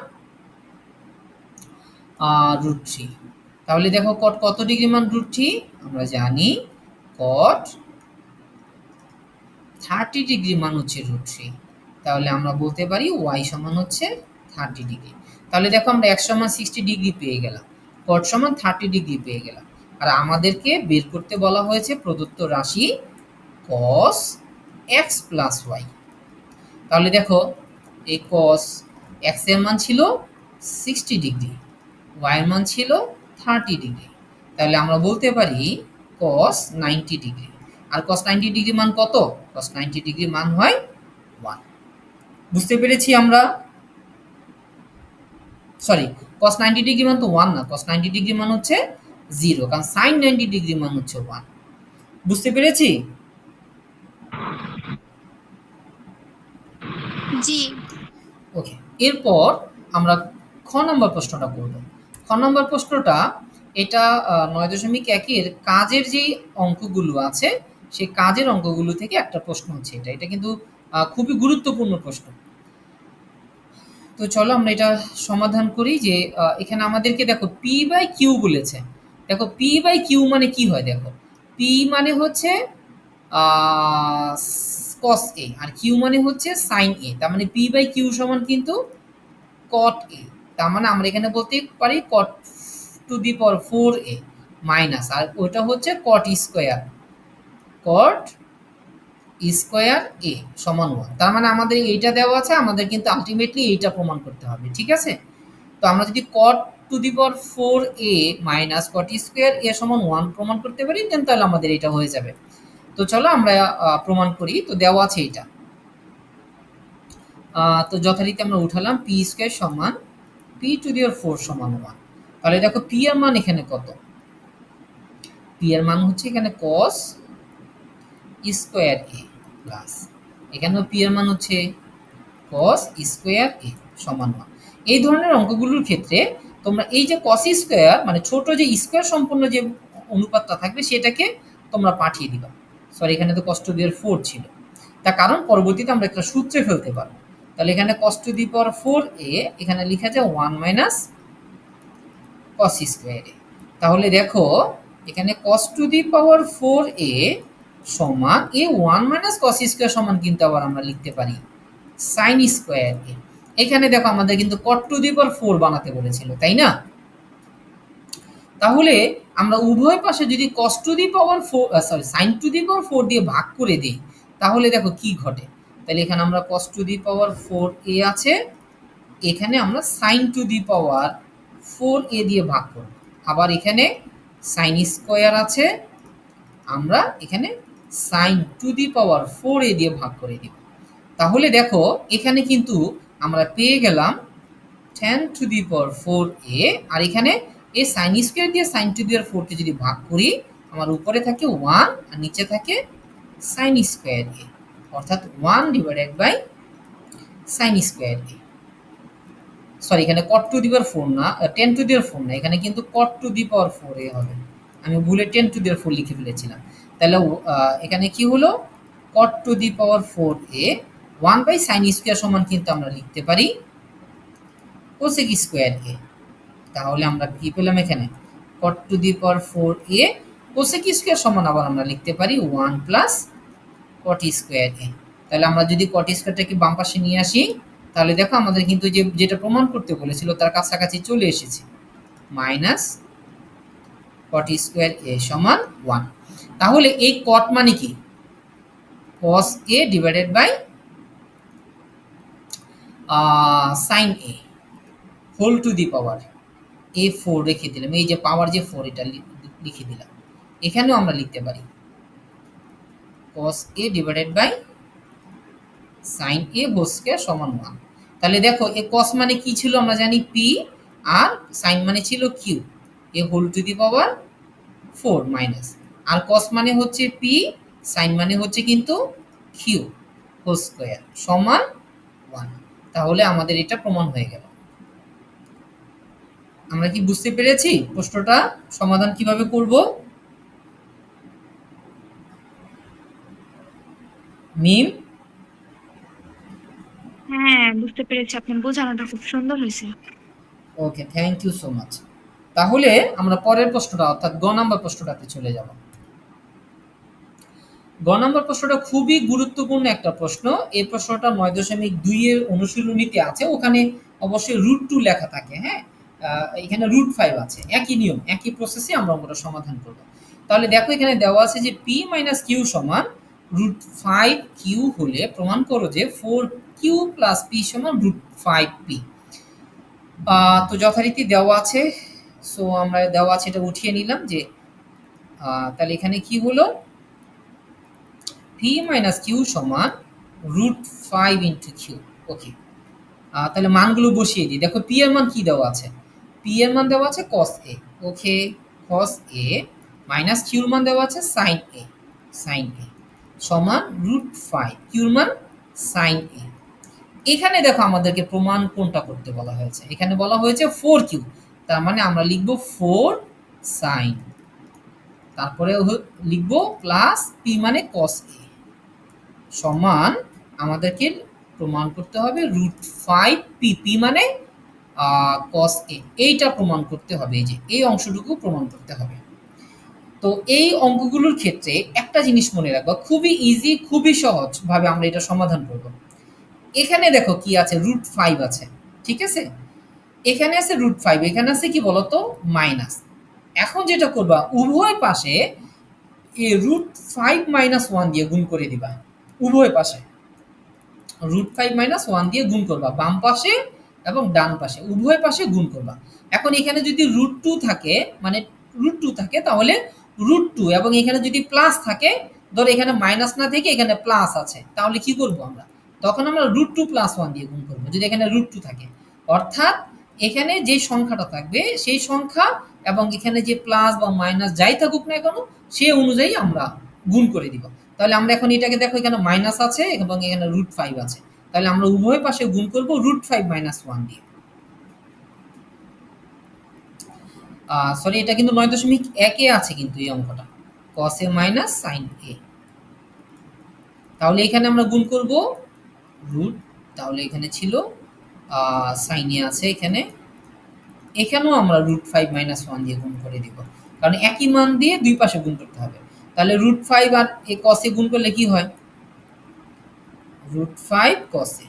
√3। তাহলে দেখো cot কত ডিগ্রি মান √3, আমরা জানি cot 30 ডিগ্রি মান হচ্ছে √3। তাহলে আমরা বলতে পারি y সমান হচ্ছে 30 ডিগ্রি। তাহলে দেখো আমরা x সমান 60 ডিগ্রি পেয়ে গেলাম, cot সমান 30 ডিগ্রি পেয়ে গেলাম। আর আমাদেরকে বের করতে বলা হয়েছে প্রদত্ত রাশি cos x প্লাস y। তাহলে দেখো এই cos x এর মান ছিল 60 ডিগ্রি, y এর মান ছিল 30 ডিগ্রি। তাহলে আমরা বলতে পারি cos 90 ডিগ্রি। আর cos 90 ডিগ্রি মান কত? cos 90 ডিগ্রি মান হয় 1। বুঝতে পেরেছি আমরা? সরি, cos 90 ডিগ্রি মান তো 1 না, cos 90 ডিগ্রি মান হচ্ছে 0, কারণ sin 90 ডিগ্রি মান হচ্ছে 1। বুঝতে পেরেছি? জি। ওকে, এরপর আমরা খ নম্বর প্রশ্নটা করব। খ নম্বর প্রশ্নটা এটা 9.1 এর কাজের যেই অঙ্কগুলো আছে সেই কাজের অঙ্কগুলো থেকে একটা প্রশ্ন হচ্ছে এটা। এটা কিন্তু খুবই গুরুত্বপূর্ণ প্রশ্ন। তো চলো আমরা এটা সমাধান করি যে এখানে আমাদেরকে দেখো পি বাই কিউ বলেছে। দেখো পি বাই কিউ মানে কি হয়, দেখো পি মানে হচ্ছে কস এ আর কিউ মানে হচ্ছে সাইন এ। তার মানে পি বাই কিউ সমান কিন্তু কট এ। তার মানে আমরা এখানে বলতে পারি কট to the power 4a minus, আর ওইটা হচ্ছে cot square, caught square A সমান 1। তার মানে আমাদের এইটা দেওয়া আছে, আমাদের কিন্তু আলটিমেটলি এইটা প্রমাণ করতে হবে। ঠিক আছে? তো আমরা যদি cot to the power 4a minus cot square A সমান 1 প্রমাণ করতে পারি, দেন তাহলে আমাদের এটা হয়ে যাবে। তো চলো আমরা প্রমাণ করি। তো দেওয়া আছে এটা, তো যথারীতি আমরা উঠালাম পি স্কোয়ার সমান পি টু দি পাওয়ার 4 সমান 1। তাহলে দেখো পি এর মান এখানে কত? পি এর মান হচ্ছে এখানে cos স্কোয়ার এ প্লাস, এখানেও পি এর মান হচ্ছে cos স্কোয়ার এ সমান 1। এই ধরনের অঙ্কগুলোর ক্ষেত্রে তোমরা এই যে cos স্কোয়ার মানে ছোট যে স্কোয়ার সম্পন্ন যে অনুপাতটা থাকবে সেটাকে তোমরা পাঠিয়ে দিবা। সরি, এখানে তো cos টু দি পাওয়ার 4 ছিল, তার কারণ পরবর্তীতে আমরা একটা সূত্রে ফেলতে পারবো। তাহলে এখানে cos to the power 4a এখানে লেখা যায় 1 মাইনাস cos স্কোয়ার এ। তাহলে দেখো এখানে cos to the power 4a সমান এ 1 মাইনাস cos স্কোয়ার সমান কিন্তু আবার আমরা লিখতে পারি sin স্কোয়ার এ। এখানে দেখো আমাদের কিন্তু cot টু দি পাওয়ার 4 বানাতে বলেছিল, তাই না? তাহলে আমরা উভয় পাশে যদি cos to the power 4 sorry sin to the power 4 দিয়ে ভাগ করে দেই, তাহলে দেখো কি ঘটে। তাহলে এখানে আমরা cos to the power 4a আছে, এখানে আমরা sin to the power 4a দিয়ে ভাগ করব। আবার এখানে sin স্কোয়ার আছে, আমরা এখানে sin to the power 4a দিয়ে ভাগ করে দিব। তাহলে দেখো এখানে কিন্তু আমরা পেয়ে গেলাম tan two the power 4a, আর এখানে এই sin স্কোয়ার দিয়ে sin টু দি পাওয়ার 4 কে যদি ভাগ করি, আমার উপরে থাকে 1 আর নিচে থাকে sin স্কোয়ার a, অর্থাৎ 1 divided by sin square a। Sorry, এখানে cot টু দি পাওয়ার 4 না, 10 টু দি পাওয়ার 4 না, এখানে কিন্তু cot to the power 4a হবে। আমি ভুলে 10 টু দি পাওয়ার 4 লিখে ফেলেছিলাম। তাহলে এখানে কি হলো, cot to the power 4a 1 by sin square সমান কিন্তু আমরা লিখতে পারি cosec স্কোয়ার a। তাহলে আমরা কি পেলাম এখানে, cot to the power 4a cosec square সমান আবার আমরা লিখতে পারি 1 প্লাস cot স্কোয়ার a। তাহলে আমরা যদি cot স্কোয়ারটাকে বাম পাশে নিয়ে আসি, তাহলে দেখো আমাদের কিন্তু যেটা প্রমাণ করতে বলেছিল তার কাছাকাছি চলে এসেছে, মাইনাস cot স্কোয়ার a সমান 1। তাহলে এই cot মানে কি, cos a divided by sin a whole to the power এ 4 রেখে দিলাম, এই যে পাওয়ার যে 4 এটা লিখে দিলাম। এখানেও আমরা লিখতে পারি cos a divided by sin a whole square সমান 1। তাহলে দেখো এ cos মানে কি ছিল আমরা জানি p, আর sin মানে ছিল q, a whole to the power 4 minus, আর cos মানে হচ্ছে p, sin মানে হচ্ছে কিন্তু q হোল স্কয়ার সমান 1। তাহলে আমাদের এটা প্রমাণ হয়ে গেল। আমরা কি বুঝতে পেরেছি প্রশ্নটা সমাধান কিভাবে করব? মিম? হ্যাঁ, বুঝতে পেরেছি। আপনার বোঝানোটা খুব সুন্দর হয়েছে। ওকে, থ্যাংক ইউ সো মাচ। তাহলে আমরা পরের প্রশ্নটা অর্থাৎ গ নাম্বার প্রশ্নটাতে চলে যাব। গ নাম্বার প্রশ্নটা খুবই গুরুত্বপূর্ণ একটা প্রশ্ন। এই প্রশ্নটা ৯.২ এর অনুশীলনীতে আছে। ওখানে অবশ্যই √2 লেখা থাকে, হ্যাঁ? এখানে √5 আছে। একই নিয়ম, একই প্রসেসে আমরা অঙ্কটা সমাধান করব। তাহলে দেখো এখানে দেওয়া আছে যে p - q সমান √5q হলে প্রমাণ করো যে 4q + p সমান √5p। তো যথারীতি দেওয়া আছে। সো আমরা দেওয়া আছে এটা উঠিয়ে নিলাম যে তাহলে এখানে কি হলো? p - q সমান √5 × q। ওকে, তাহলে মানগুলো বসিয়ে দিই। দেখো p এর মান কি দেওয়া আছে? p এর মান দেওয়া আছে cos a। Okay, cos a minus q এর মান দেওয়া আছে sin a। sin a সমান √5, q এর মান sin a। এখানে দেখো আমাদেরকে প্রমাণ কোনটা করতে বলা হয়েছে। এখানে বলা হয়েছে 4q, তার মানে আমরা লিখব 4 sin, তারপরে লিখব প্লাস p মানে cos a সমান আমাদেরকে প্রমাণ করতে হবে √5p, p মানে cos a, এইটা প্রমাণ করতে হবে। এই যে এই অংশটুকু প্রমাণ করতে হবে। তো এই অঙ্কগুলোর ক্ষেত্রে একটা জিনিস মনে রাখবা, খুবই ইজি, খুবই সহজ ভাবে আমরা এটা সমাধান করব। এখানে দেখো কি আছে, √5 আছে, ঠিক আছে? এখানে আছে √5, এখানে আছে কি বলতো মাইনাস। এখন যেটা করবা, উভয় পাশে এই √5 - 1 দিয়ে গুণ করে দিবা। উভয় পাশে √5 - 1 দিয়ে গুণ করবা, বাম পাশে এবং ডান পাশে উভয় পাশে গুণ করবা। এখন এখানে যদি √2 থাকে, মানে √2 থাকে, তাহলে √2 এবং এখানে যদি প্লাস থাকে, ধরো এখানে মাইনাস না থেকে এখানে প্লাস আছে, তাহলে কি করব আমরা? তখন আমরা √2 + 1 দিয়ে গুণ করব যদি এখানে √2 থাকে। অর্থাৎ এখানে যে সংখ্যাটা থাকবে সেই সংখ্যা এবং এখানে যে প্লাস বা মাইনাস যাই থাকুক না কেন, সে অনুযায়ী আমরা গুণ করে দিব। তাহলে আমরা এখন এটাকে দেখো, এখানে মাইনাস আছে এবং এখানে √5 আছে, তাহলে আমরা উভয় পাশে গুণ করব √5 - 1 দিয়ে। সরি, এটা কিন্তু ৯.১ এ আছে কিন্তু এই অঙ্কটা, cos a minus sin a। তাহলে এখানে আমরা গুণ করব রুট, তাহলে এখানে ছিল sin a আছে এখানে, এখানেও আমরা √5 - 1 দিয়ে গুণ করে দিব, কারণ একই মান দিয়ে দুই পাশে গুণ করতে হবে। তাহলে √5 আর এই cos a গুণ করলে কি হয়? √5 cos a।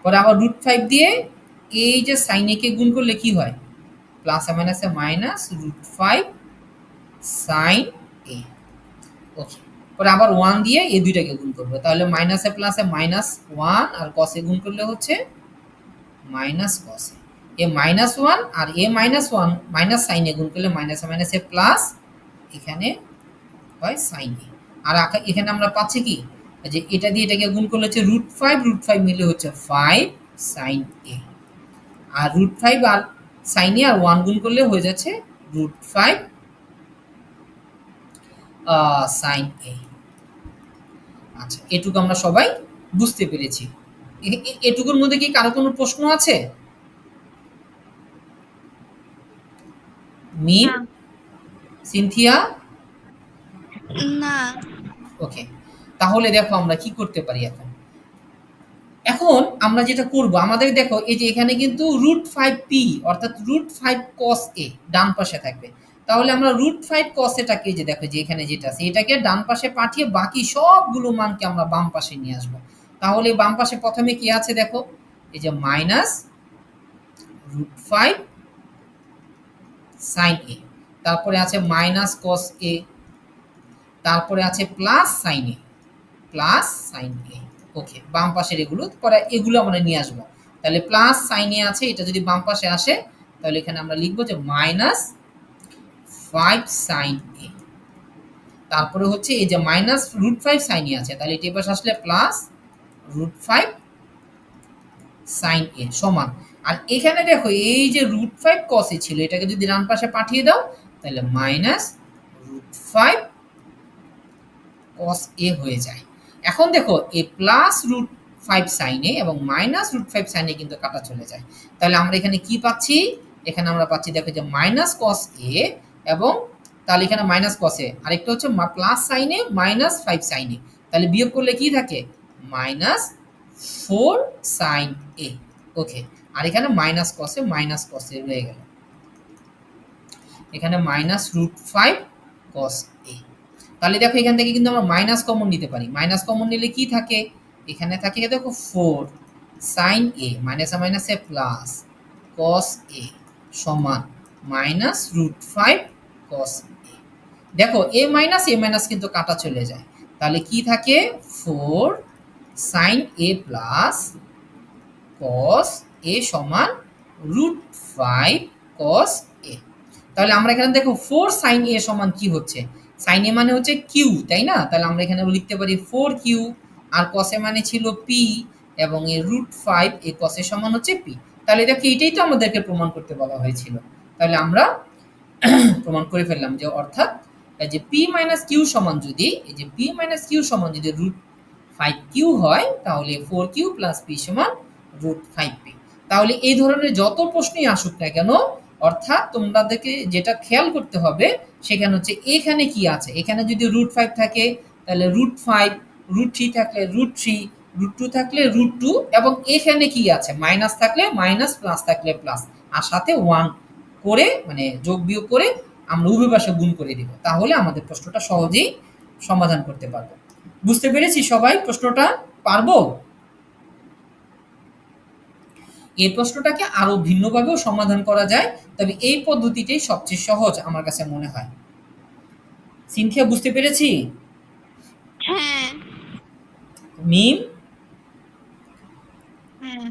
পরে আবার √5 দিয়ে এই যে sin a কে গুণ করলে কি হয়? প্লাসে মাইনাসে মাইনাস √5 sin a। ওকে, পরে আবার 1 দিয়ে এই দুইটাকে গুণ করবে, তাহলে মাইনাসে প্লাসে -1 আর cos a গুণ করলে হচ্ছে মাইনাস cos a। এ -1 আর a -1 মাইনাস sin a গুণ করলে মাইনাসে মাইনাসে প্লাস, এখানে হয় sin a। আর এখানে আমরা পাচ্ছি কি, যে এটা দিয়ে এটাকে গুণ করলে হচ্ছে √5, √5 মিলে হচ্ছে 5 sin a। R √5 R sin a আর 1 গুণ করলে হয়ে যাচ্ছে √5 sin a। আচ্ছা, এটুকু আমরা সবাই বুঝতে পেরেছি। এটুকুর মধ্যে কি কারো কোনো প্রশ্ন আছে? মিম, না। সিনথিয়া? না। ওকে, তাহলে দেখো আমরা কি করতে পারি এখন। এখন আমরা যেটা করব, আমাদের দেখো এই যে এখানে কিন্তু √5p অর্থাৎ √5 cos a ডান পাশে থাকবে। তাহলে আমরা √5 cos এটাকে যে দেখো যে এখানে যেটা আছে এটাকে ডান পাশে পাঠিয়ে বাকি সবগুলো মানকে আমরা বাম পাশে নিয়ে আসব। তাহলে বাম পাশে প্রথমে কি আছে দেখো, এই যে মাইনাস √5 sin a, তারপরে আছে মাইনাস cos a, তারপরে আছে plus sin a, plus sin a। ওকে, বাম পাশের এগুলো পরে এগুলো আমরা নিয়ে আসবো। তাহলে প্লাস sin a আছে, এটা যদি বাম পাশে আসে তাহলে এখানে আমরা লিখবো যে মাইনাস 5 sin a। তারপরে হচ্ছে এই যে মাইনাস √5 sin a আছে, তাহলে এটা পাশে আসলে প্লাস √5 sin a সমান। আর এখানে দেখো এই যে √5 cos a ছিল, এটাকে যদি ডান পাশে পাঠিয়ে দাও তাহলে মাইনাস √5 cos a হয়ে যায়। এখন দেখো এই প্লাস 5 sin a এবং মাইনাস রুট 5 sin a কিন্তু কাটা চলে যায়। তাহলে আমরা এখানে কি পাচ্ছি? এখানে আমরা পাচ্ছি দেখো যে মাইনাস cos a এবং তাহলে এখানে মাইনাস cos a, আরেকটা হচ্ছে plus sin a minus 5 sin a। তাহলে বিয়োগ করলে কি থাকে? Minus 4 sin a। ওকে, আর এখানে মাইনাস cos a রয়ে গেল। এখানে মাইনাস রুট 5 cos a। তাহলে দেখো এখান থেকে কিন্তু আমরা মাইনাস কমন নিতে পারি। মাইনাস কমন নিলে কি থাকে? এখানে থাকে দেখো 4 sin a, মাইনাসে মাইনাসে প্লাস cos a সমান মাইনাস রুট 5 cos a। দেখো a মাইনাস কিন্তু কাটা চলে যায়। তাহলে কি থাকে? 4 sin a plus cos a সমান রুট 5 cos a। তাহলে আমরা এখানে দেখো 4 sin a সমান কি হচ্ছে? sin a মানে হচ্ছে q, তাই না? তাহলে আমরা এখানে লিখতে পারি 4q, আর cos a মানে ছিল p, এবং এই রুট 5 এই cos a সমান হচ্ছে p। তাহলে দেখো এটাই তো আমাদেরকে প্রমাণ করতে বলা হয়েছিল। তাহলে আমরা প্রমাণ করে ফেললাম যে অর্থাৎ এই যে p মাইনাস q সমান যদি এই যে p মাইনাস q সমান যদি রুট 5q হয়, তাহলে 4q প্লাস p সমান রুট 5p। তাহলে এই ধরনের যত প্রশ্নই আসুক না কেন, অর্থাৎ তোমাদেরকে যেটা খেয়াল করতে হবে সেখানে হচ্ছে এখানে কি আছে। এখানে যদি রুট 5 থাকে তাহলে রুট 5, রুট 3 থাকলে রুট 3, রুট 2 থাকলে রুট 2, এবং এখানে কি আছে? মাইনাস থাকলে মাইনাস, প্লাস থাকলে প্লাস, আর সাথে 1 করে মানে যোগ বিয়োগ করে আমরা উভয় পাশে গুণ করে দিব। তাহলে আমাদের প্রশ্নটা সহজেই সমাধান করতে পারবো। বুঝতে পেরেছি সবাই প্রশ্নটা? পারবো? এই প্রশ্নটাকে আরো ভিন্নভাবেও সমাধান করা যায়, তবে এই পদ্ধতিটাই সবচেয়ে সহজ আমার কাছে মনে হয়। সিনথিয়া বুঝতে পেরেছি? হ্যাঁ। মিম? হ্যাঁ